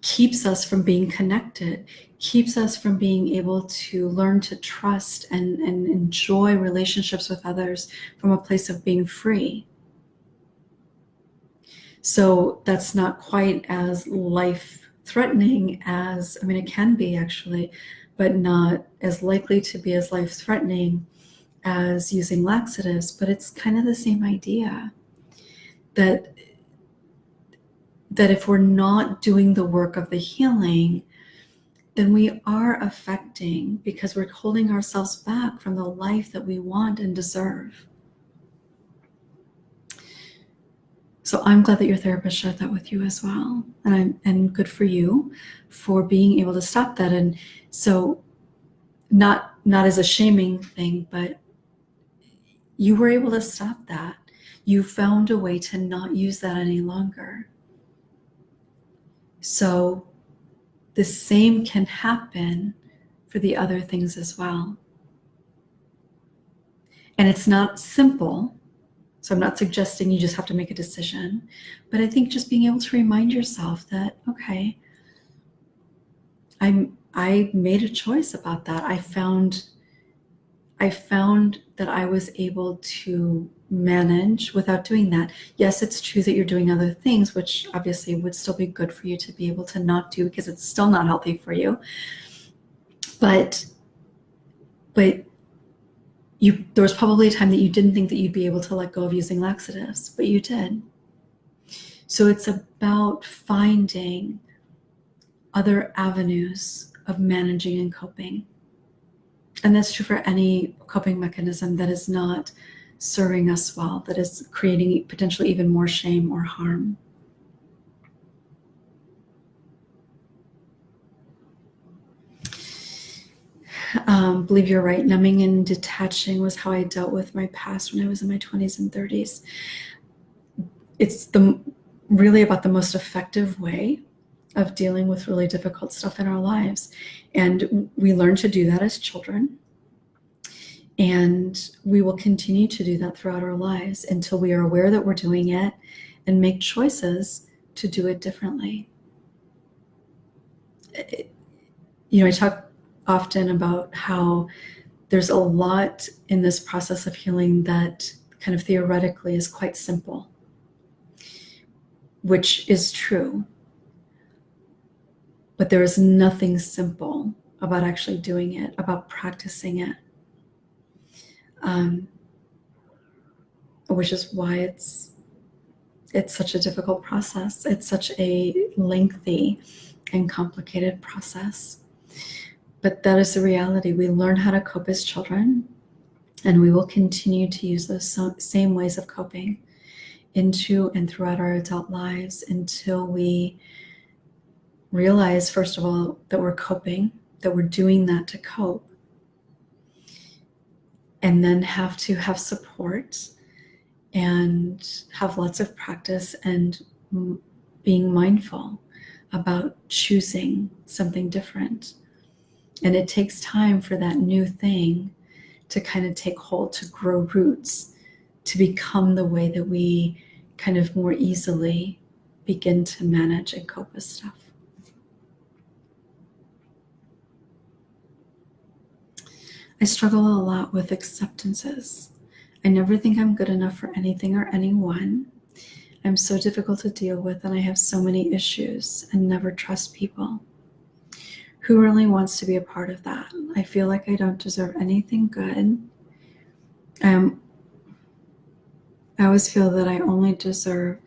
keeps us from being connected, keeps us from being able to learn to trust and enjoy relationships with others from a place of being free. So that's not quite as life-threatening as, I mean, it can be actually, but not as likely to be as life-threatening as using laxatives. But it's kind of the same idea that if we're not doing the work of the healing, then we are affecting, because we're holding ourselves back from the life that we want and deserve. So I'm glad that your therapist shared that with you as well. And good for you for being able to stop that. And so not as a shaming thing, but you were able to stop that. You found a way to not use that any longer. So the same can happen for the other things as well. And it's not simple. So I'm not suggesting you just have to make a decision, but I think just being able to remind yourself that, okay, I made a choice about that. I found that I was able to manage without doing that. Yes, it's true that you're doing other things, which obviously would still be good for you to be able to not do, because it's still not healthy for you. But there was probably a time that you didn't think that you'd be able to let go of using laxatives, but you did. So it's about finding other avenues of managing and coping. And that's true for any coping mechanism that is not serving us well, that is creating potentially even more shame or harm. Believe you're right. Numbing and detaching was how I dealt with my past when I was in my 20s and 30s. It's really about the most effective way of dealing with really difficult stuff in our lives. And we learn to do that as children. And we will continue to do that throughout our lives until we are aware that we're doing it and make choices to do it differently. I talk often about how there's a lot in this process of healing that kind of theoretically is quite simple, which is true. But there is nothing simple about actually doing it, about practicing it. Which is why it's such a difficult process. It's such a lengthy and complicated process. But that is the reality. We learn how to cope as children, and we will continue to use those same ways of coping into and throughout our adult lives until we realize, first of all, that we're coping, that we're doing that to cope, and then have to have support and have lots of practice and being mindful about choosing something different. And it takes time for that new thing to kind of take hold, to grow roots, to become the way that we kind of more easily begin to manage and cope with stuff. I struggle a lot with acceptances. I never think I'm good enough for anything or anyone. I'm so difficult to deal with, and I have so many issues and never trust people. Who really wants to be a part of that? I feel like I don't deserve anything good. I always feel that I only deserve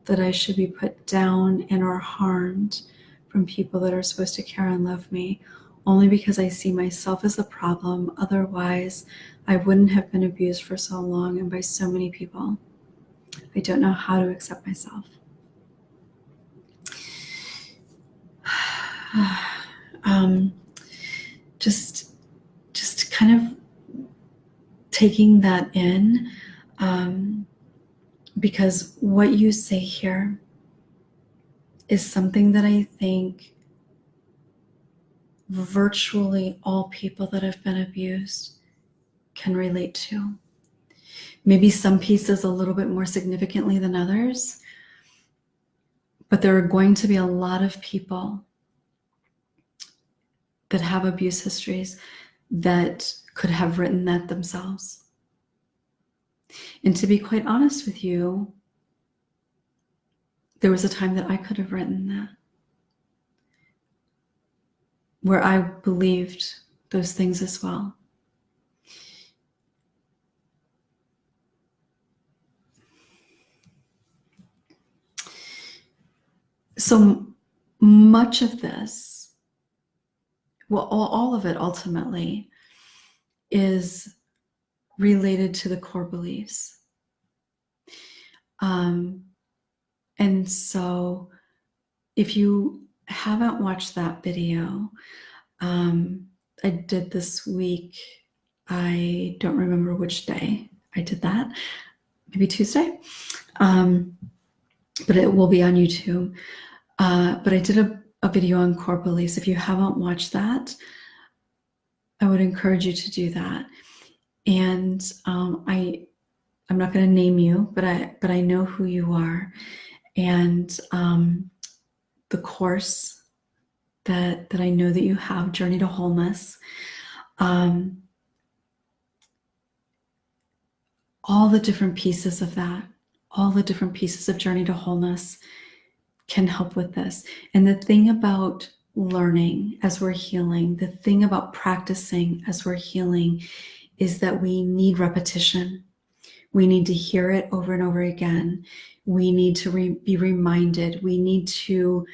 that I should be put down and or harmed from people that are supposed to care and love me, only because I see myself as a problem. Otherwise, I wouldn't have been abused for so long and by so many people. I don't know how to accept myself. Just kind of taking that in, because what you say here is something that I think virtually all people that have been abused can relate to. Maybe some pieces a little bit more significantly than others, but there are going to be a lot of people that have abuse histories that could have written that themselves. And to be quite honest with you, there was a time that I could have written that, where I believed those things as well. So much of this, well, all of it ultimately is related to the core beliefs. And so if you haven't watched that video, I did this week, I don't remember which day I did that, maybe Tuesday, but it will be on YouTube. But I did a video on core beliefs. If you haven't watched that, I would encourage you to do that. And I'm not going to name you, but I know who you are. And the course that I know that you have, Journey to Wholeness, all the different pieces of that, all the different pieces of Journey to Wholeness can help with this. And the thing about learning as we're healing, the thing about practicing as we're healing, is that we need repetition. We need to hear it over and over again. We need to be reminded. We need to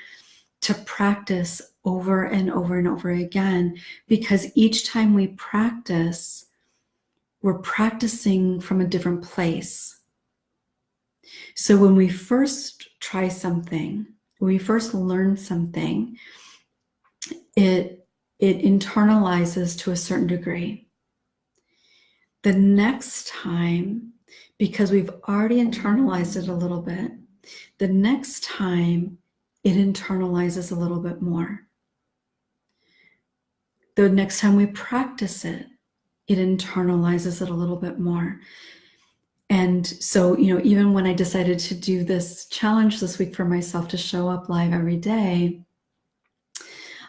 practice over and over and over again, because each time we practice, we're practicing from a different place. So when we first try something, when we first learn something, it internalizes to a certain degree. The next time, because we've already internalized it a little bit, the next time it internalizes a little bit more. The next time we practice it, it internalizes it a little bit more. And so, even when I decided to do this challenge this week for myself to show up live every day,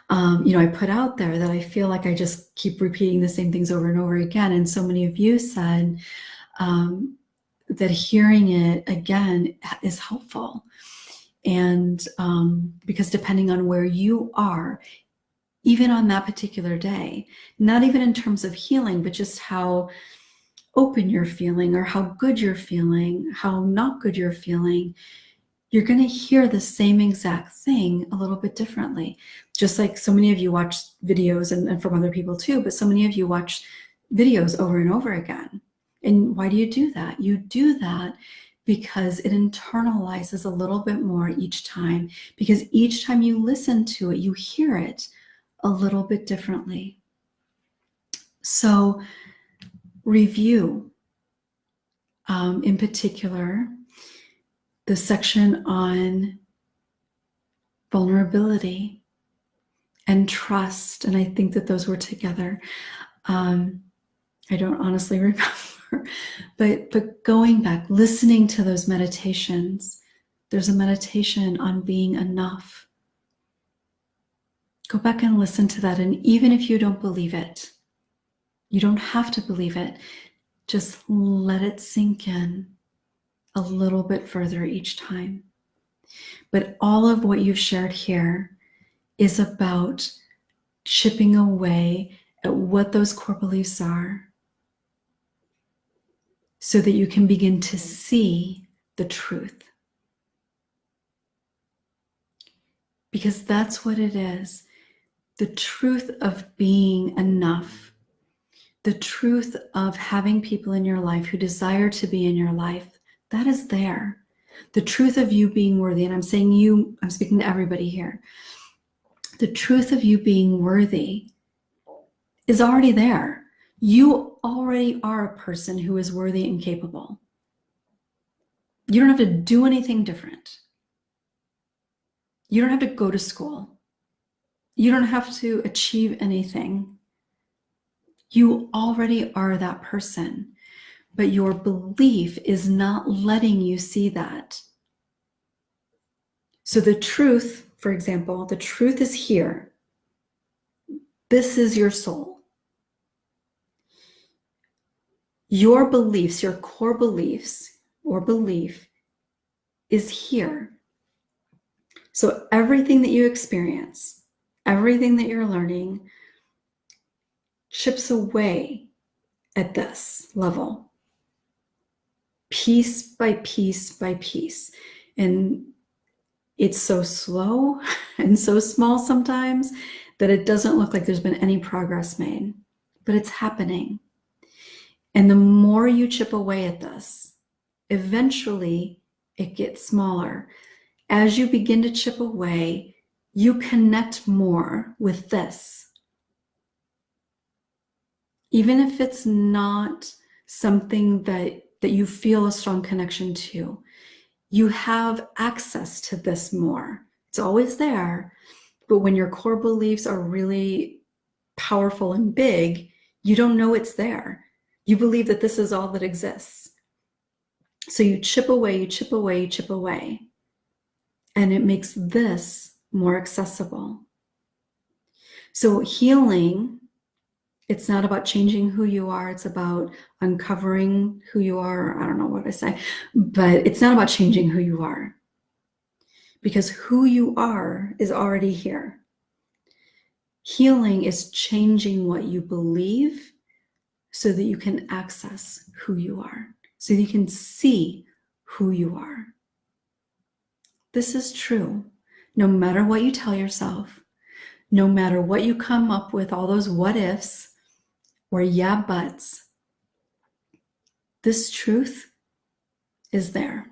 I put out there that I feel like I just keep repeating the same things over and over again. And so many of you said that hearing it again is helpful. And because depending on where you are, even on that particular day, not even in terms of healing, but just how open you're feeling or how good you're feeling, how not good you're feeling, you're going to hear the same exact thing a little bit differently. Just like so many of you watch videos, and from other people too, but so many of you watch videos over and over again. And why do you do that? You do that because it internalizes a little bit more each time, because each time you listen to it, you hear it a little bit differently. So review, in particular, the section on vulnerability and trust. And I think that those were together. I don't honestly remember, but going back, listening to those meditations There's a meditation on being enough. Go back and listen to that. And even if you don't believe it, you don't have to believe it. Just let it sink in a little bit further each time. But all of what you've shared here is about chipping away at what those core beliefs are so that you can begin to see the truth. Because that's what it is. The truth of being enough, the truth of having people in your life who desire to be in your life, that is there. The truth of you being worthy, and I'm saying you, I'm speaking to everybody here. The truth of you being worthy is already there. You already are a person who is worthy and capable. You don't have to do anything different. You don't have to go to school. You don't have to achieve anything. You already are that person, but your belief is not letting you see that. So the truth, for example, the truth is here. This is your soul. Your beliefs, your core beliefs or belief is here. So everything that you experience, everything that you're learning chips away at this level, piece by piece by piece. And it's so slow and so small sometimes that it doesn't look like there's been any progress made, but it's happening. And the more you chip away at this, eventually it gets smaller. As you begin to chip away, you connect more with this. Even if it's not something that you feel a strong connection to, you have access to this more. It's always there, but when your core beliefs are really powerful and big, you don't know it's there. You believe that this is all that exists. So you chip away, you chip away, you chip away, and it makes this more accessible. So healing, it's not about changing who you are. It's about uncovering who you are. I don't know what I say, but it's not about changing who you are, because who you are is already here. Healing is changing what you believe so that you can access who you are, so that you can see who you are. This is true. No matter what you tell yourself, no matter what you come up with, all those what ifs or yeah buts, this truth is there.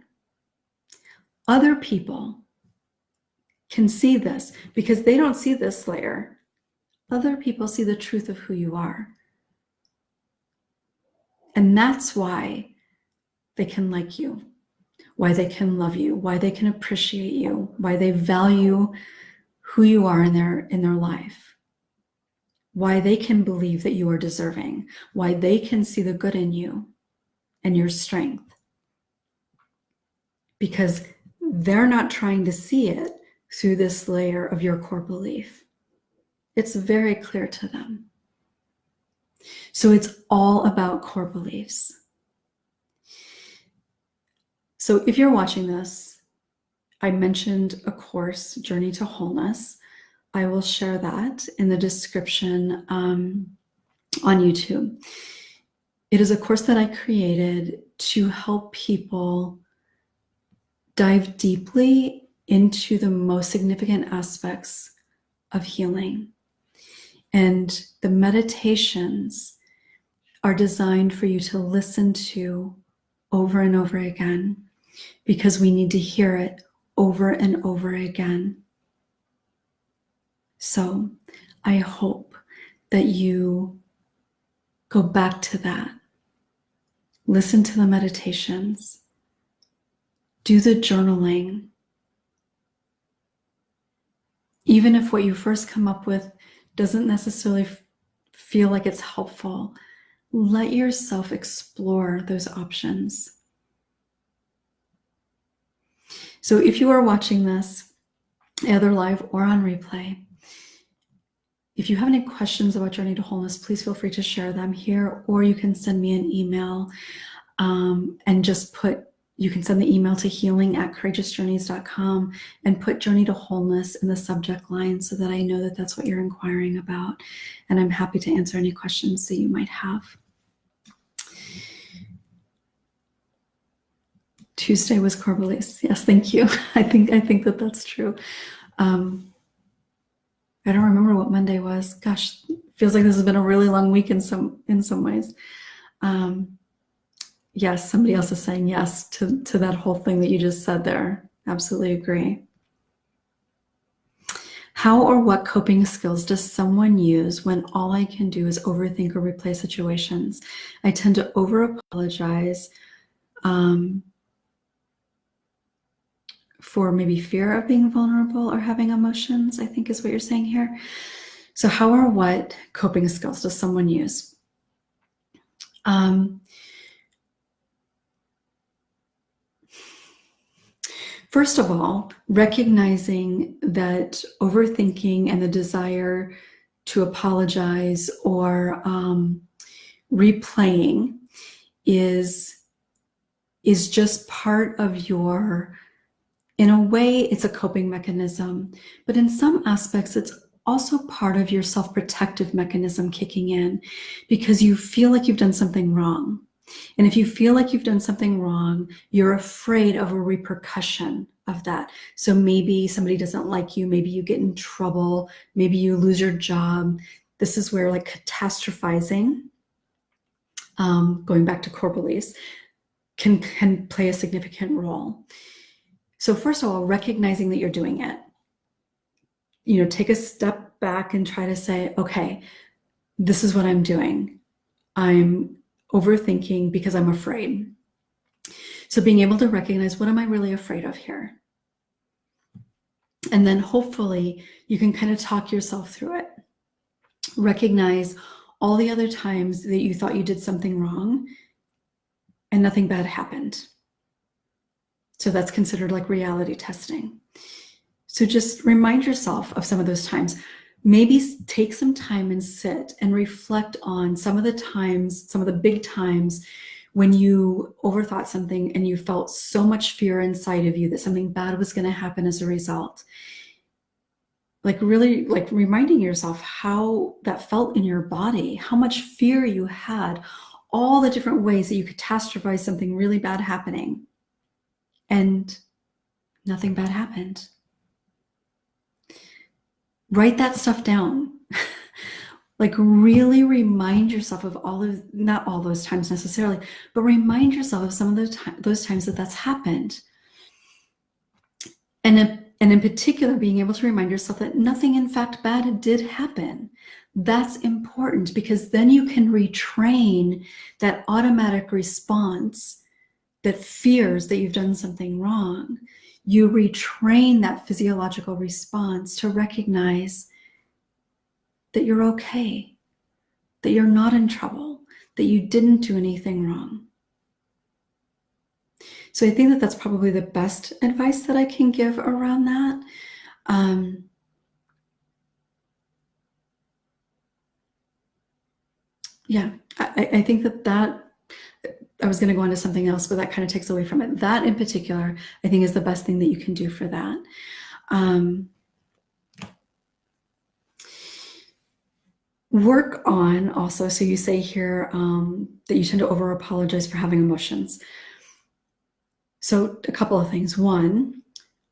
Other people can see this because they don't see this layer. Other people see the truth of who you are. And that's why they can like you, why they can love you, why they can appreciate you, why they value who you are in their life, why they can believe that you are deserving, why they can see the good in you and your strength. Because they're not trying to see it through this layer of your core belief. It's very clear to them. So it's all about core beliefs. So if you're watching this, I mentioned a course, Journey to Wholeness. I will share that in the description on YouTube. It is a course that I created to help people dive deeply into the most significant aspects of healing. And the meditations are designed for you to listen to over and over again, because we need to hear it over and over again. So I hope that you go back to that. Listen to the meditations. Do the journaling. Even if what you first come up with doesn't necessarily feel like it's helpful, let yourself explore those options. So if you are watching this, either live or on replay, if you have any questions about Journey to Wholeness, please feel free to share them here, or you can send me an email and just you can send the email to healing@courageousjourneys.com and put Journey to Wholeness in the subject line so that I know that that's what you're inquiring about. And I'm happy to answer any questions that you might have. Tuesday was core beliefs. Yes, thank you. I think that that's true. I don't remember what Monday was. Gosh, feels like this has been a really long week in some ways. Yes, somebody else is saying yes to that whole thing that you just said there. Absolutely agree. How or what coping skills does someone use when all I can do is overthink or replay situations? I tend to over-apologize for maybe fear of being vulnerable or having emotions, I think is what you're saying here. So how or what coping skills does someone use? First of all, recognizing that overthinking and the desire to apologize or replaying is just part of your, in a way, it's a coping mechanism, but in some aspects, it's also part of your self-protective mechanism kicking in because you feel like you've done something wrong. And if you feel like you've done something wrong, you're afraid of a repercussion of that. So maybe somebody doesn't like you, maybe you get in trouble, maybe you lose your job. This is where like catastrophizing, going back to core beliefs, can play a significant role. So first of all, recognizing that you're doing it. Take a step back and try to say, okay, this is what I'm doing. I'm overthinking because I'm afraid. So being able to recognize, what am I really afraid of here? And then hopefully you can kind of talk yourself through it. Recognize all the other times that you thought you did something wrong and nothing bad happened. So that's considered like reality testing. So just remind yourself of some of those times. Maybe take some time and sit and reflect on some of the times, some of the big times when you overthought something and you felt so much fear inside of you that something bad was going to happen as a result. Like really like reminding yourself how that felt in your body, how much fear you had, all the different ways that you catastrophize something really bad happening. And nothing bad happened. Write that stuff down. Like really remind yourself of not all those times necessarily, but remind yourself of some of those times that that's happened. And in particular, being able to remind yourself that nothing in fact bad did happen. That's important because then you can retrain that automatic response that fears that you've done something wrong. You retrain that physiological response to recognize that you're okay, that you're not in trouble, that you didn't do anything wrong. So I think that that's probably the best advice that I can give around that. Yeah, I think that I was going to go on to something else, but that kind of takes away from it. That in particular, I think is the best thing that you can do for that. Work on also, so you say here that you tend to over apologize for having emotions. So a couple of things. One,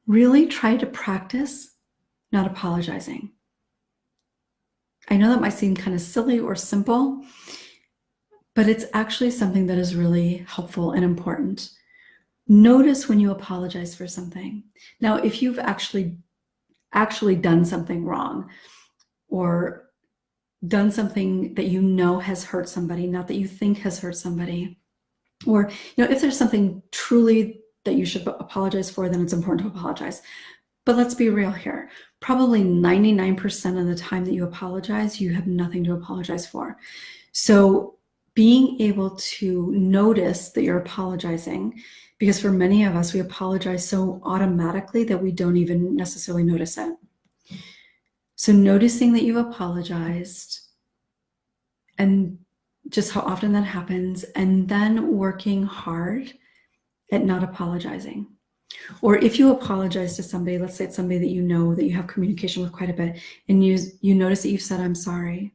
really try to practice not apologizing. I know that might seem kind of silly or simple, but it's actually something that is really helpful and important. Notice when you apologize for something. Now, if you've actually done something wrong or done something that you know has hurt somebody, not that you think has hurt somebody, or if there's something truly that you should apologize for, then it's important to apologize. But let's be real here. Probably 99% of the time that you apologize, you have nothing to apologize for. So being able to notice that you're apologizing, Because for many of us, we apologize so automatically that we don't even necessarily notice it. So noticing that you've apologized and just how often that happens, and then working hard at not apologizing. Or if you apologize to somebody, let's say it's somebody that you know that you have communication with quite a bit, and you notice that you've said, I'm sorry.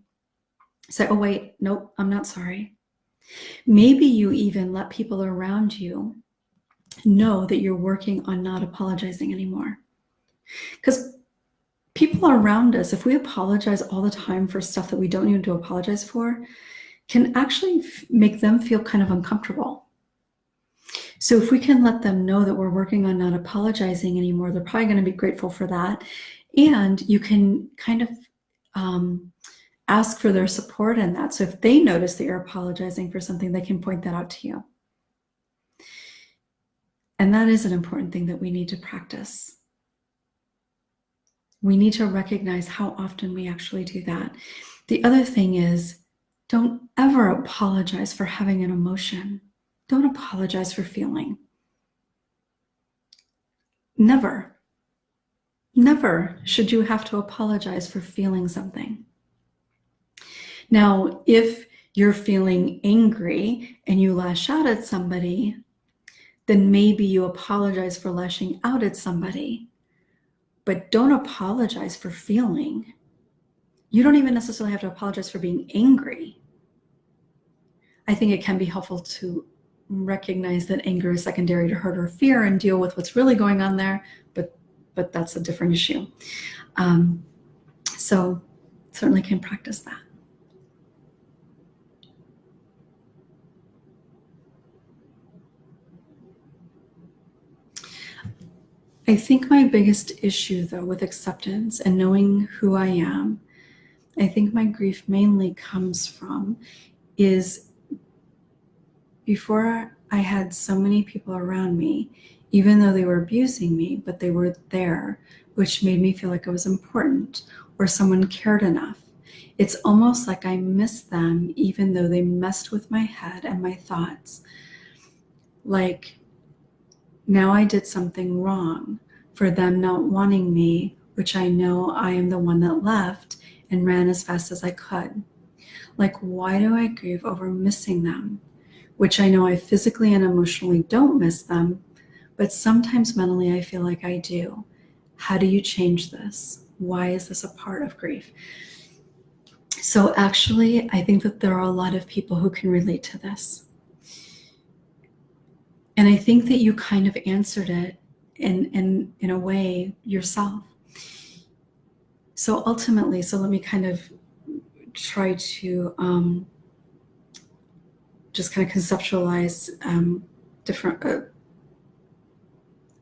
Say, oh, wait, nope, I'm not sorry. Maybe you even let people around you know that you're working on not apologizing anymore. Because people around us, if we apologize all the time for stuff that we don't need to apologize for, can actually make them feel kind of uncomfortable. So if we can let them know that we're working on not apologizing anymore, they're probably going to be grateful for that. And you can kind of ask for their support in that. So if they notice that you're apologizing for something, they can point that out to you. And that is an important thing that we need to practice. We need to recognize how often we actually do that. The other thing is, don't ever apologize for having an emotion. Don't apologize for feeling. Never. Never should you have to apologize for feeling something. Now, if you're feeling angry and you lash out at somebody, then maybe you apologize for lashing out at somebody, but don't apologize for feeling. You don't even necessarily have to apologize for being angry. I think it can be helpful to recognize that anger is secondary to hurt or fear and deal with what's really going on there, but that's a different issue. So certainly can practice that. I think my biggest issue, though, with acceptance and knowing who I am, I think my grief mainly comes from is before I had so many people around me, even though they were abusing me, but they were there, which made me feel like I was important or someone cared enough. It's almost like I missed them, even though they messed with my head and my thoughts. Like, now I did something wrong for them not wanting me, which I know I am the one that left and ran as fast as I could. Like, why do I grieve over missing them? Which I know I physically and emotionally don't miss them, but sometimes mentally I feel like I do. How do you change this? Why is this a part of grief? So actually, I think that there are a lot of people who can relate to this. And I think that you kind of answered it in a way yourself. So ultimately, so let me kind of try to just kind of conceptualize different,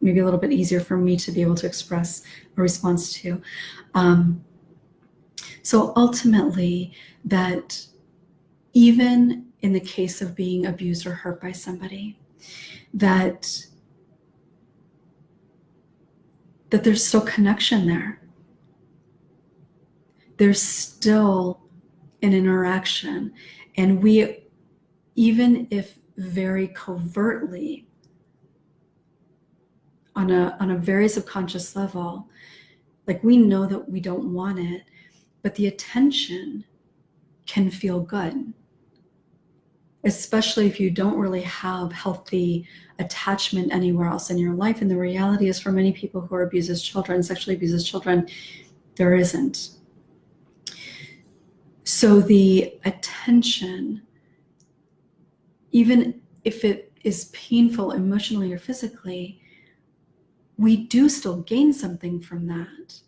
maybe a little bit easier for me to be able to express a response to. So ultimately, that even in the case of being abused or hurt by somebody, that there's still connection there. There's still an interaction. And we, even if very covertly, on a very subconscious level, like we know that we don't want it, but the attention can feel good. Especially if you don't really have healthy attachment anywhere else in your life. And the reality is, for many people who are abused as children, sexually abused as children, there isn't. So the attention, even if it is painful emotionally or physically, we do still gain something from that.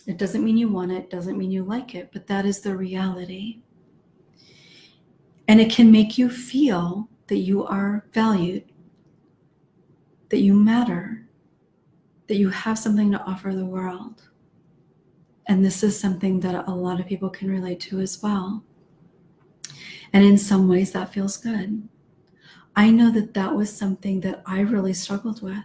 It doesn't mean you want it, doesn't mean you like it, but that is the reality. And it can make you feel that you are valued, that you matter, that you have something to offer the world. And this is something that a lot of people can relate to as well. And in some ways that feels good. I know that that was something that I really struggled with.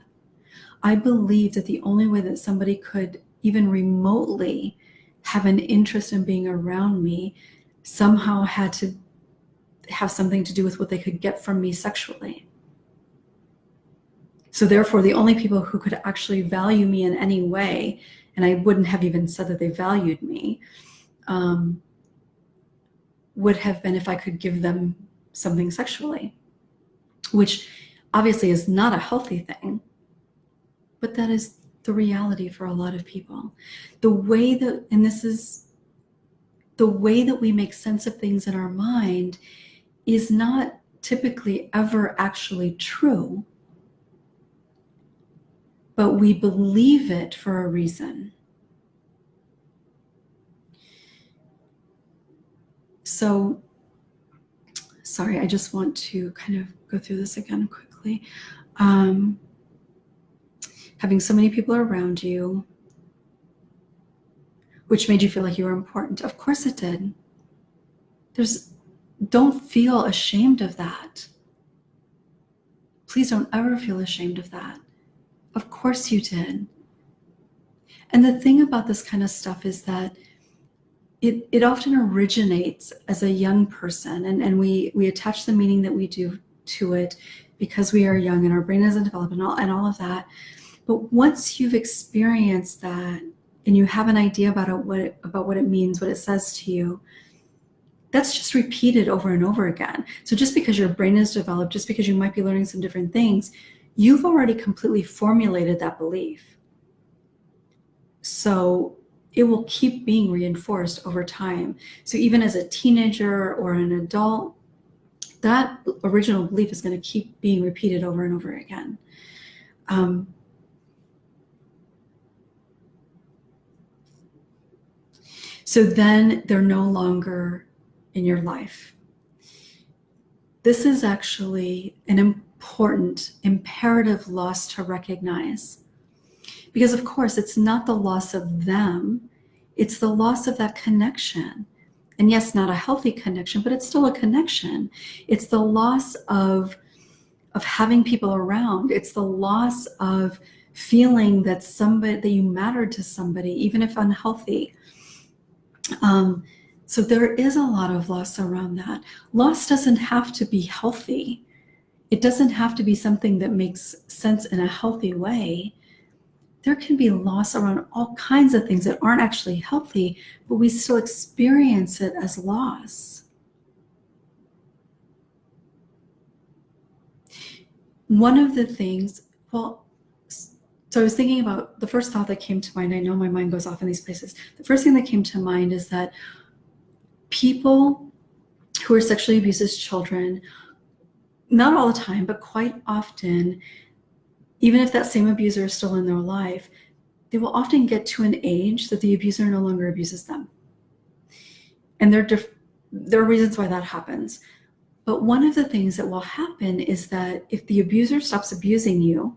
I believe that the only way that somebody could even remotely have an interest in being around me somehow had to have something to do with what they could get from me sexually. So therefore, the only people who could actually value me in any way, and I wouldn't have even said that they valued me, would have been if I could give them something sexually, which obviously is not a healthy thing, but that is the reality for a lot of people. The way that, and this is the way that we make sense of things in our mind, is not typically ever actually true, but we believe it for a reason. So, sorry, I just want to kind of go through this again quickly. Having so many people around you, which made you feel like you were important. Of course it did. Don't feel ashamed of that. Please don't ever feel ashamed of that. Of course you did. And the thing about this kind of stuff is that it often originates as a young person, and we attach the meaning that we do to it because we are young and our brain isn't developed and all of that. But once you've experienced that and you have an idea about what it means, what it says to you, that's just repeated over and over again. So just because your brain is developed, just because you might be learning some different things, you've already completely formulated that belief. So it will keep being reinforced over time. So even as a teenager or an adult, that original belief is going to keep being repeated over and over again. So then they're no longer in your life. This is actually an important, imperative loss to recognize. Because of course, it's not the loss of them, it's the loss of that connection. And yes, not a healthy connection, but it's still a connection. It's the loss of having people around. It's the loss of feeling that you mattered to somebody, even if unhealthy. So there is a lot of loss around that. Loss doesn't have to be healthy. It doesn't have to be something that makes sense in a healthy way. There can be loss around all kinds of things that aren't actually healthy, but we still experience it as loss. One of the things, so I was thinking about the first thought that came to mind. I know my mind goes off in these places. The first thing that came to mind is that people who are sexually abused as children, not all the time, but quite often, even if that same abuser is still in their life, they will often get to an age that the abuser no longer abuses them. And there are reasons why that happens. But one of the things that will happen is that if the abuser stops abusing you,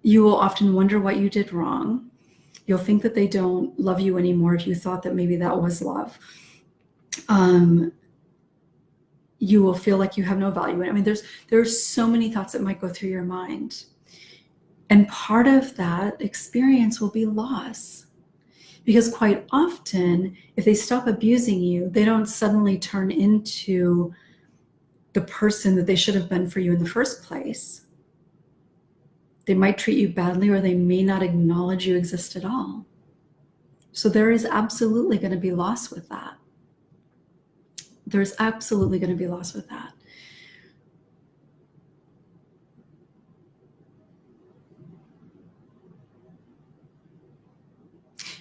you will often wonder what you did wrong. You'll think that they don't love you anymore if you thought that maybe that was love. You will feel like you have no value. I mean, there's so many thoughts that might go through your mind. And part of that experience will be loss. Because quite often, if they stop abusing you, they don't suddenly turn into the person that they should have been for you in the first place. They might treat you badly, or they may not acknowledge you exist at all. So there is absolutely going to be loss with that. There's absolutely going to be loss with that.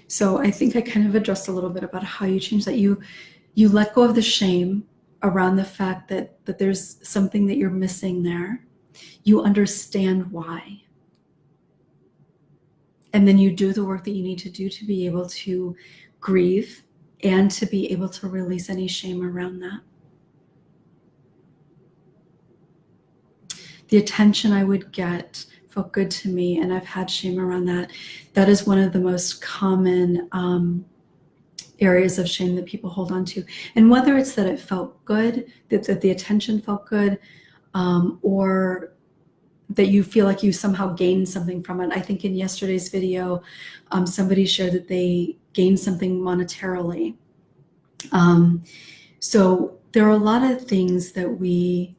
So I think I kind of addressed a little bit about how you change that. You let go of the shame around the fact that there's something that you're missing there. You understand why. And then you do the work that you need to do to be able to grieve and to be able to release any shame around that. The attention I would get felt good to me, and I've had shame around that. That is one of the most common areas of shame that people hold on to. And whether it's that it felt good, that the attention felt good, or that you feel like you somehow gained something from it. I think in yesterday's video, somebody shared that they gained something monetarily. So there are a lot of things that we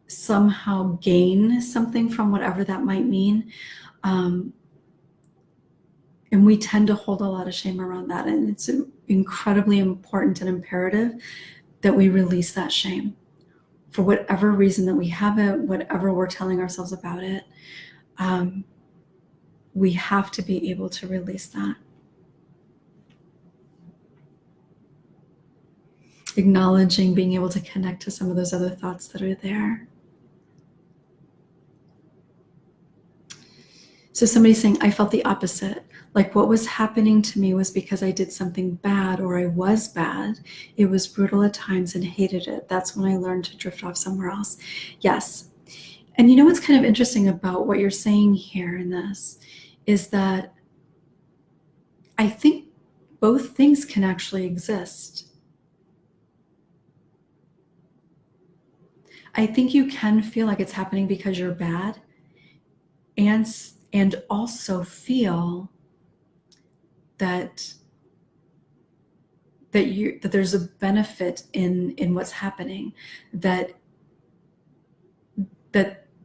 somehow gain something from whatever that might mean. And we tend to hold a lot of shame around that. And it's incredibly important and imperative that we release that shame for whatever reason that we have it, whatever we're telling ourselves about it. We have to be able to release that. Acknowledging, being able to connect to some of those other thoughts that are there. So somebody's saying, I felt the opposite. Like what was happening to me was because I did something bad or I was bad. It was brutal at times and hated it. That's when I learned to drift off somewhere else. Yes. And you know what's kind of interesting about what you're saying here in this is that I think both things can actually exist. I think you can feel like it's happening because you're bad and also feel that there's a benefit in what's happening, that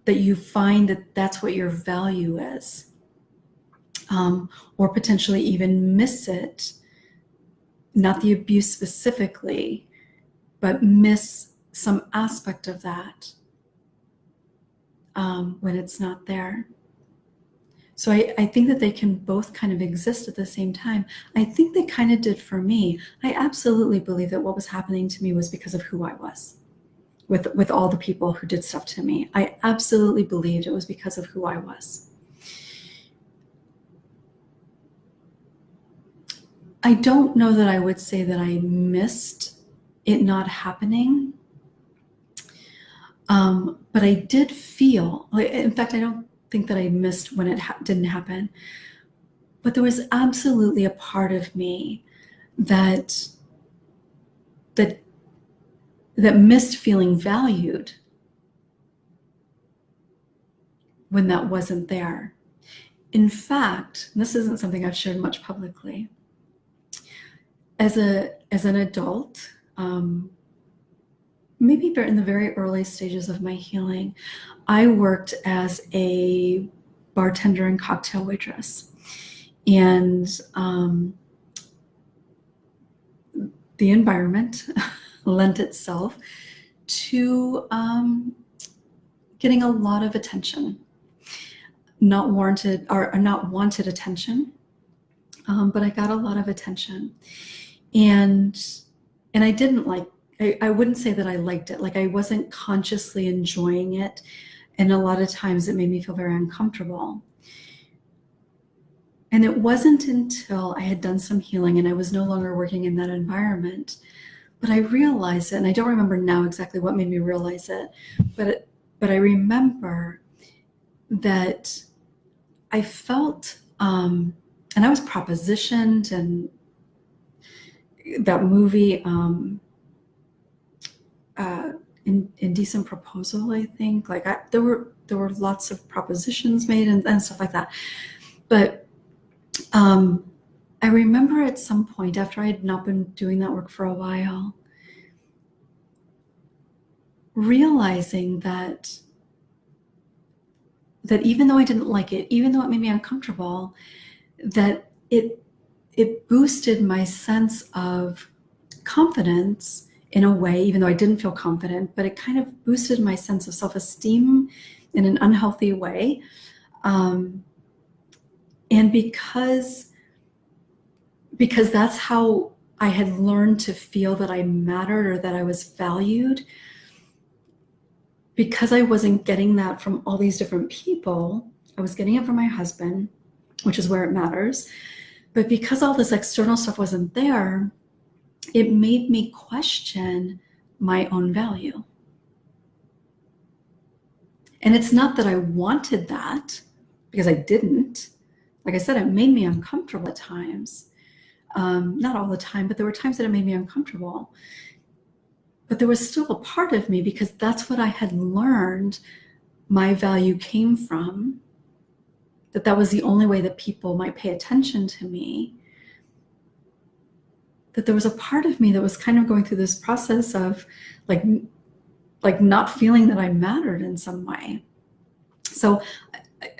you find that that's what your value is, or potentially even miss it, not the abuse specifically, but miss some aspect of that when it's not there. So I think that they can both kind of exist at the same time. I think they kind of did for me. I absolutely believe that what was happening to me was because of who I was with all the people who did stuff to me. I absolutely believed it was because of who I was. I don't know that I would say that I missed it not happening. But I did feel, in fact, I don't think that I missed when it didn't happen. But there was absolutely a part of me that missed feeling valued when that wasn't there. In fact, this isn't something I've shared much publicly. As an adult, maybe in the very early stages of my healing, I worked as a bartender and cocktail waitress. And the environment lent itself to getting a lot of attention, not warranted or not wanted attention, but I got a lot of attention, and I didn't like. I wouldn't say that I liked it. Like I wasn't consciously enjoying it, and a lot of times it made me feel very uncomfortable. And it wasn't until I had done some healing and I was no longer working in that environment, but I realized it, and I don't remember now exactly what made me realize it, but I remember that I felt, and I was propositioned, and that movie, Indecent Proposal, I think, like there were lots of propositions made and stuff like that. But I remember at some point after I had not been doing that work for a while, realizing that even though I didn't like it, even though it made me uncomfortable, that it boosted my sense of confidence in a way, even though I didn't feel confident, but it kind of boosted my sense of self-esteem in an unhealthy way. And because that's how I had learned to feel that I mattered or that I was valued, because I wasn't getting that from all these different people, I was getting it from my husband, which is where it matters. But because all this external stuff wasn't there, it made me question my own value. And it's not that I wanted that, because I didn't. Like I said, it made me uncomfortable at times. Not all the time, but there were times that it made me uncomfortable. But there was still a part of me, because that's what I had learned my value came from, that was the only way that people might pay attention to me, that there was a part of me that was kind of going through this process of like like not feeling that I mattered in some way. So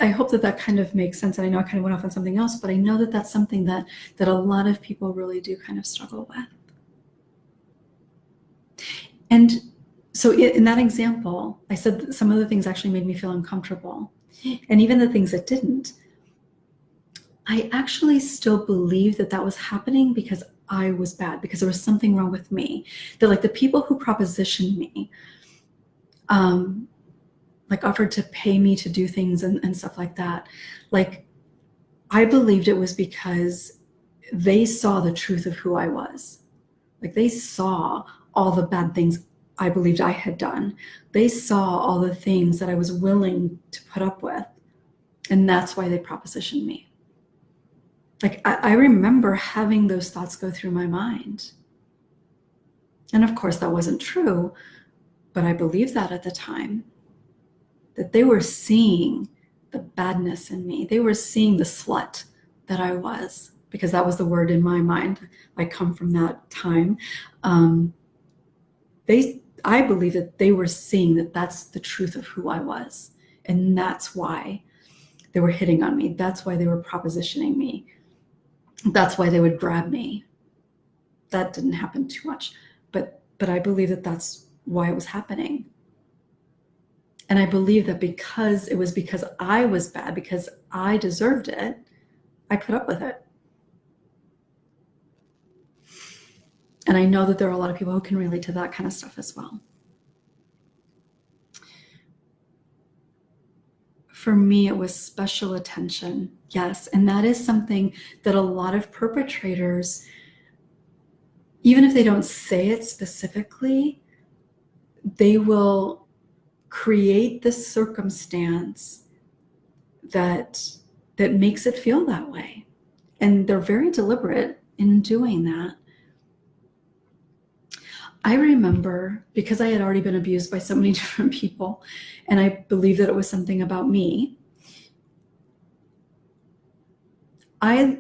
I hope that that kind of makes sense. And I know I kind of went off on something else, but I know that that's something that a lot of people really do kind of struggle with. And so in that example, I said that some of the things actually made me feel uncomfortable. And even the things that didn't, I actually still believe that that was happening because I was bad, because there was something wrong with me. That like the people who propositioned me, like offered to pay me to do things and stuff like that, like I believed it was because they saw the truth of who I was. Like they saw all the bad things I believed I had done. They saw all the things that I was willing to put up with. And that's why they propositioned me. Like I remember having those thoughts go through my mind. And of course that wasn't true, but I believed that at the time, that they were seeing the badness in me. They were seeing the slut that I was, because that was the word in my mind. I come from that time. I believe that they were seeing that that's the truth of who I was. And that's why they were hitting on me. That's why they were propositioning me. That's why they would grab me. That didn't happen too much, but I believe that that's why it was happening. And I believe that because it was because I was bad, because I deserved it, I put up with it. And I know that there are a lot of people who can relate to that kind of stuff as well. For me, it was special attention, yes. And that is something that a lot of perpetrators, even if they don't say it specifically, they will create this circumstance that makes it feel that way. And they're very deliberate in doing that. I remember, because I had already been abused by so many different people, and I believe that it was something about me, I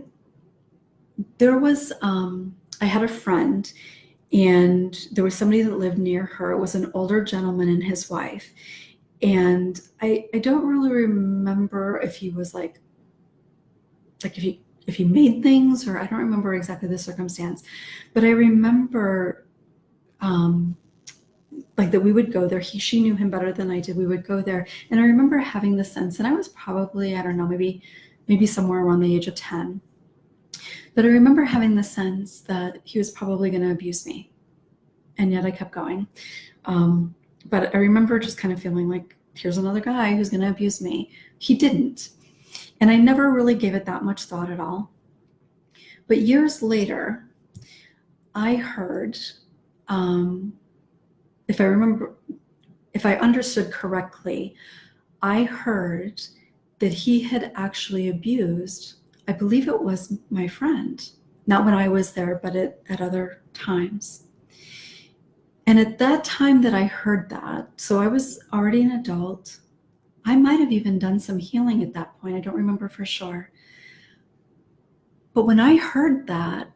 had a friend, and there was somebody that lived near her. It was an older gentleman and his wife. And I don't really remember if he was like if he made things, or I don't remember exactly the circumstance, but I remember like that we would go there. She knew him better than I did. We would go there. And I remember having the sense, and I was probably, I don't know, maybe somewhere around the age of 10. But I remember having the sense that he was probably going to abuse me. And yet I kept going. But I remember just kind of feeling like, here's another guy who's going to abuse me. He didn't. And I never really gave it that much thought at all. But years later, I heard, if I understood correctly, I heard that he had actually abused, I believe it was my friend, not when I was there, but at other times. And at that time that I heard that, so I was already an adult. I might have even done some healing at that point. I don't remember for sure. But when I heard that,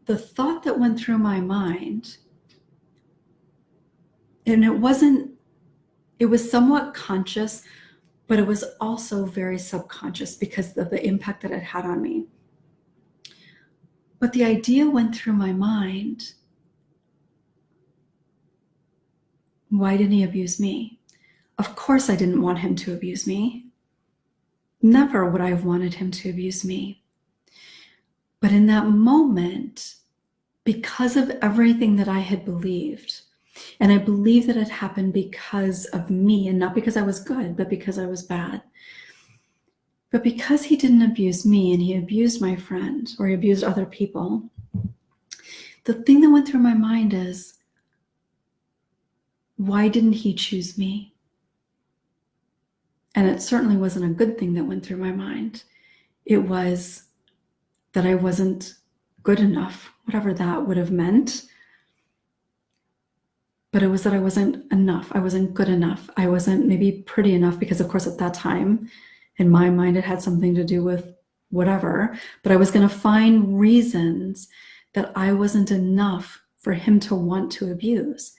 the thought that went through my mind, and it was somewhat conscious, but it was also very subconscious because of the impact that it had on me. But the idea went through my mind, why didn't he abuse me? Of course I didn't want him to abuse me. Never would I have wanted him to abuse me. But in that moment, because of everything that I had believed, and I believe that it happened because of me, and not because I was good, but because I was bad. But because he didn't abuse me and he abused my friend, or he abused other people, the thing that went through my mind is, why didn't he choose me? And it certainly wasn't a good thing that went through my mind. It was that I wasn't good enough, whatever that would have meant. But it was that I wasn't enough. I wasn't good enough. I wasn't maybe pretty enough, because of course at that time, in my mind, it had something to do with whatever. But I was going to find reasons that I wasn't enough for him to want to abuse.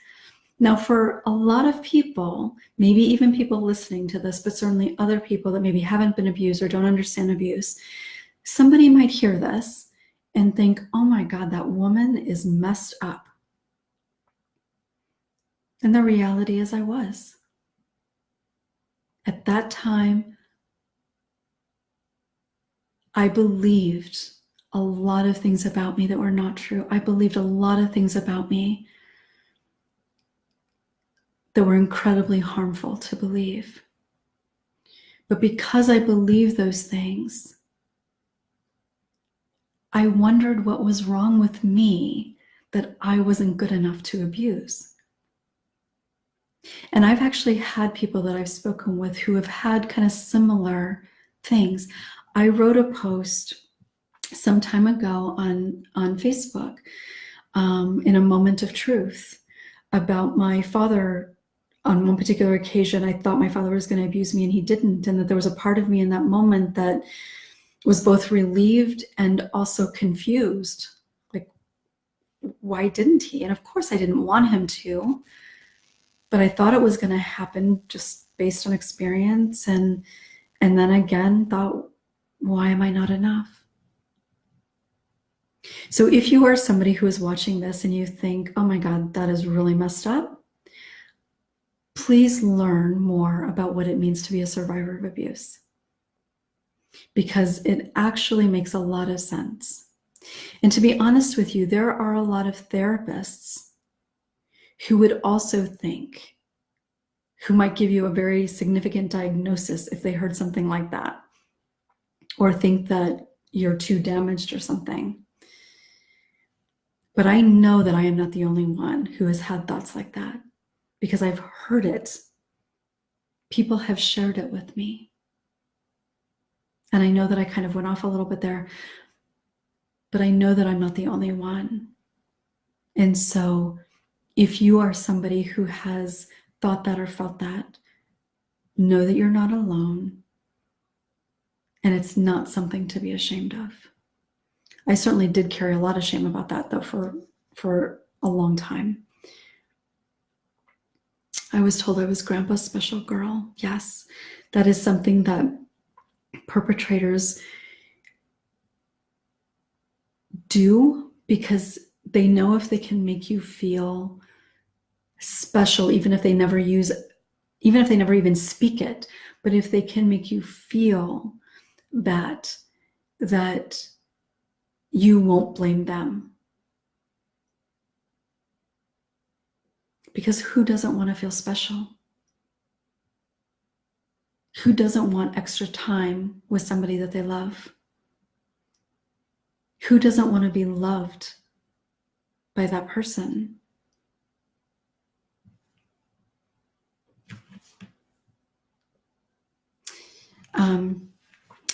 Now, for a lot of people, maybe even people listening to this, but certainly other people that maybe haven't been abused or don't understand abuse, somebody might hear this and think, oh my God, that woman is messed up. And the reality is I was. At that time, I believed a lot of things about me that were not true. I believed a lot of things about me that were incredibly harmful to believe. But because I believed those things, I wondered what was wrong with me that I wasn't good enough to abuse. And I've actually had people that I've spoken with who have had kind of similar things. I wrote a post some time ago on Facebook in a moment of truth about my father. On one particular occasion, I thought my father was going to abuse me and he didn't, and that there was a part of me in that moment that was both relieved and also confused. Like, why didn't he? And of course I didn't want him to, but I thought it was going to happen just based on experience. And then again thought, why am I not enough? So if you are somebody who is watching this and you think, oh my God, that is really messed up, please learn more about what it means to be a survivor of abuse, because it actually makes a lot of sense. And to be honest with you, there are a lot of therapists who would also think, who might give you a very significant diagnosis if they heard something like that, or think that you're too damaged or something. But I know that I am not the only one who has had thoughts like that, because I've heard it. People have shared it with me. And I know that I kind of went off a little bit there, but I know that I'm not the only one. And so if you are somebody who has thought that or felt that, know that you're not alone, and it's not something to be ashamed of. I certainly did carry a lot of shame about that, though, for a long time. I was told I was Grandpa's special girl. Yes, that is something that perpetrators do, because they know if they can make you feel special, even if they never even speak it, but if they can make you feel that you won't blame them. Because who doesn't want to feel special? Who doesn't want extra time with somebody that they love? Who doesn't want to be loved by that person?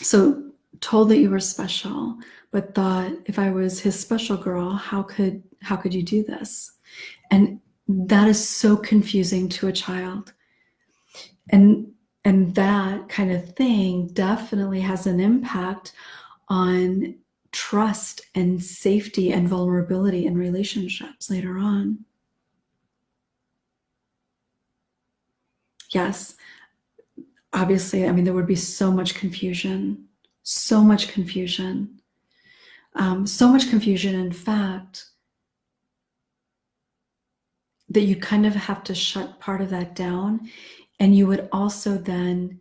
So told that you were special, but thought, if I was his special girl, how could you do this? And that is so confusing to a child. And that kind of thing definitely has an impact on trust and safety and vulnerability in relationships later on. Yes, obviously, I mean, there would be so much confusion, so much confusion, in fact, that you kind of have to shut part of that down. And you would also then,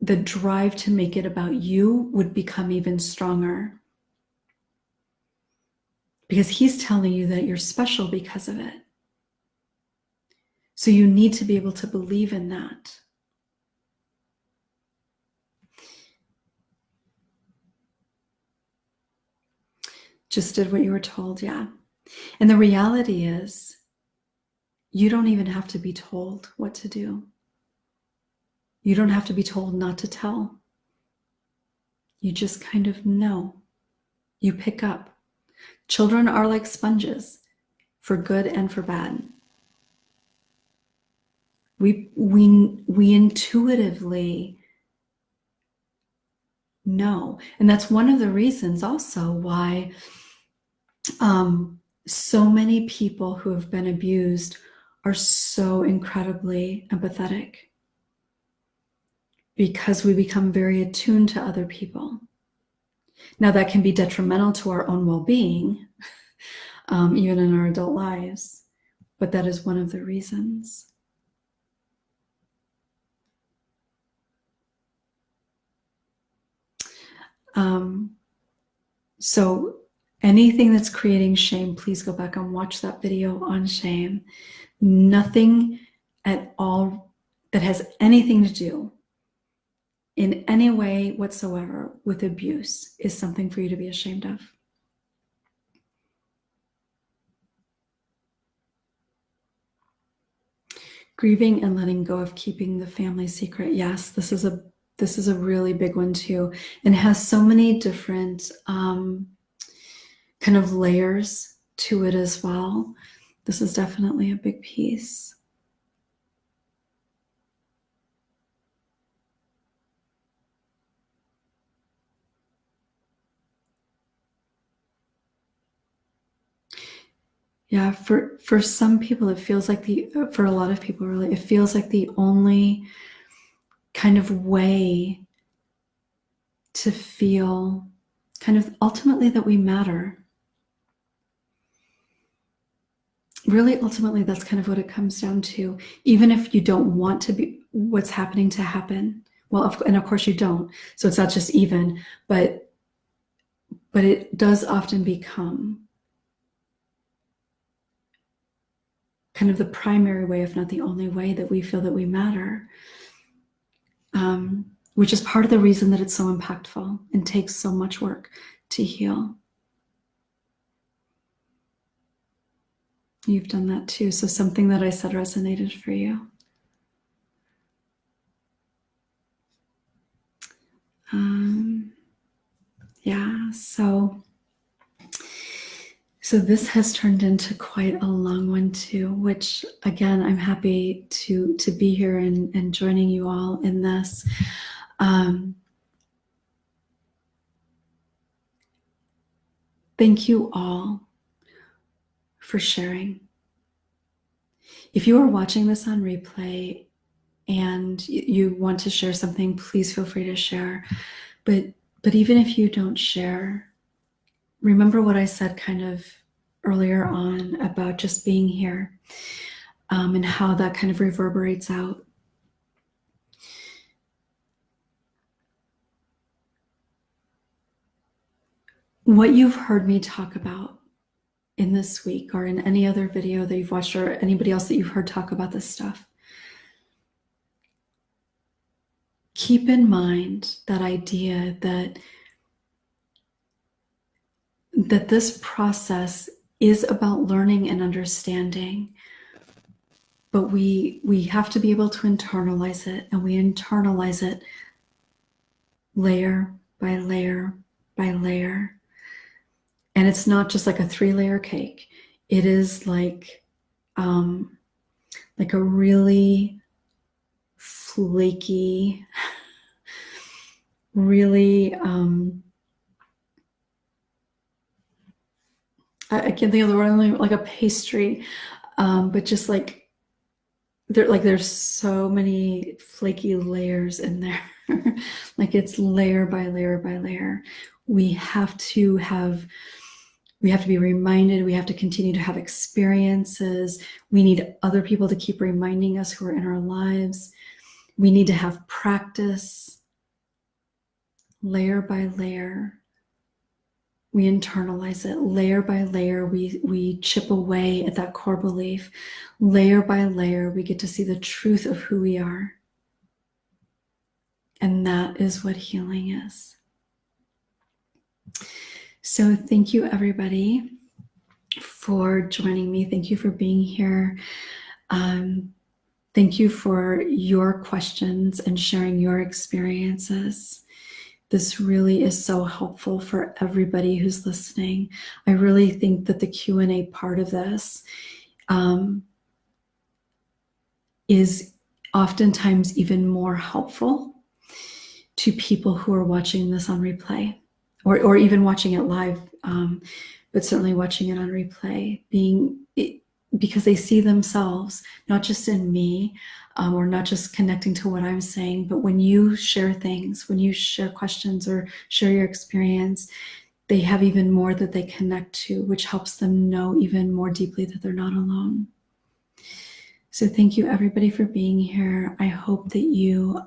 the drive to make it about you would become even stronger, because he's telling you that you're special because of it. So you need to be able to believe in that. Just did what you were told, yeah. And the reality is, you don't even have to be told what to do. You don't have to be told not to tell. You just kind of know. You pick up. Children are like sponges, for good and for bad. We intuitively know. And that's one of the reasons also why So many people who have been abused are so incredibly empathetic because we become very attuned to other people. Now, that can be detrimental to our own well-being, even in our adult lives, but that is one of the reasons. So anything that's creating shame, please go back and watch that video on shame. Nothing at all that has anything to do in any way whatsoever with abuse is something for you to be ashamed of. Grieving and letting go of keeping the family secret. Yes, this is a really big one too, and has so many different kind of layers to it as well. This is definitely a big piece. Yeah, for some people, it feels like for a lot of people, really, it feels like the only kind of way to feel kind of ultimately that we matter. Really, ultimately, that's kind of what it comes down to. Even if you don't want to be what's happening to happen, well, and of course you don't. So it's not just even, but it does often become kind of the primary way, if not the only way, that we feel that we matter. Which is part of the reason that it's so impactful and takes so much work to heal. You've done that too. So something that I said resonated for you. Yeah, so this has turned into quite a long one too, which again, I'm happy to be here and joining you all in this. Thank you all for sharing. If you are watching this on replay and you want to share something, please feel free to share. But even if you don't share, remember what I said kind of earlier on about just being here, and how that kind of reverberates out. What you've heard me talk about in this week or in any other video that you've watched, or anybody else that you've heard talk about this stuff, keep in mind that idea that this process is about learning and understanding, but we have to be able to internalize it, and we internalize it layer by layer by layer. And it's not just like a 3-layer cake. It is like a really flaky, really, I can't think of the word, like a pastry, but just like there's so many flaky layers in there. Like it's layer by layer by layer. We have to be reminded. We have to continue to have experiences. We need other people to keep reminding us who are in our lives. We need to have practice. Layer by layer, we internalize it. Layer by layer, we chip away at that core belief. Layer by layer, we get to see the truth of who we are. And that is what healing is. So thank you, everybody, for joining me. Thank you for being here. Thank you for your questions and sharing your experiences. This really is so helpful for everybody who's listening. I really think that the Q&A part of this is oftentimes even more helpful to people who are watching this on replay, or even watching it live, but certainly watching it on replay, because they see themselves, not just in me, or not just connecting to what I'm saying, but when you share things, when you share questions or share your experience, they have even more that they connect to, which helps them know even more deeply that they're not alone. So thank you everybody for being here. I hope that you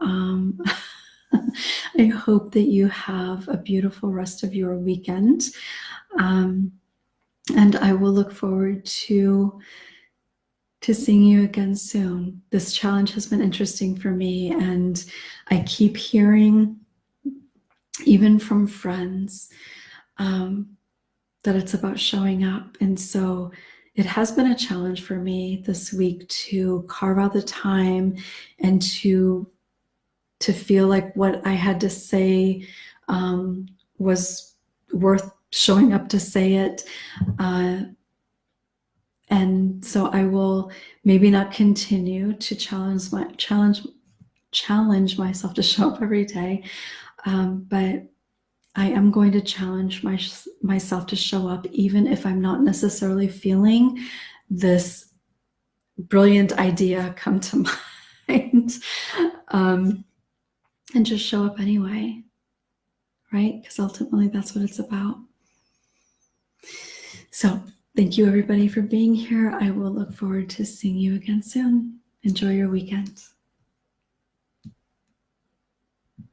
I hope that you have a beautiful rest of your weekend. And I will look forward to seeing you again soon. This challenge has been interesting for me, and I keep hearing, even from friends, that it's about showing up. And so it has been a challenge for me this week to carve out the time and to feel like what I had to say was worth showing up to say it. And so I will maybe not continue to challenge myself to show up every day, but I am going to challenge myself to show up, even if I'm not necessarily feeling this brilliant idea come to mind, and just show up anyway, right? Because ultimately that's what it's about. So thank you everybody for being here. I will look forward to seeing you again soon. Enjoy your weekend.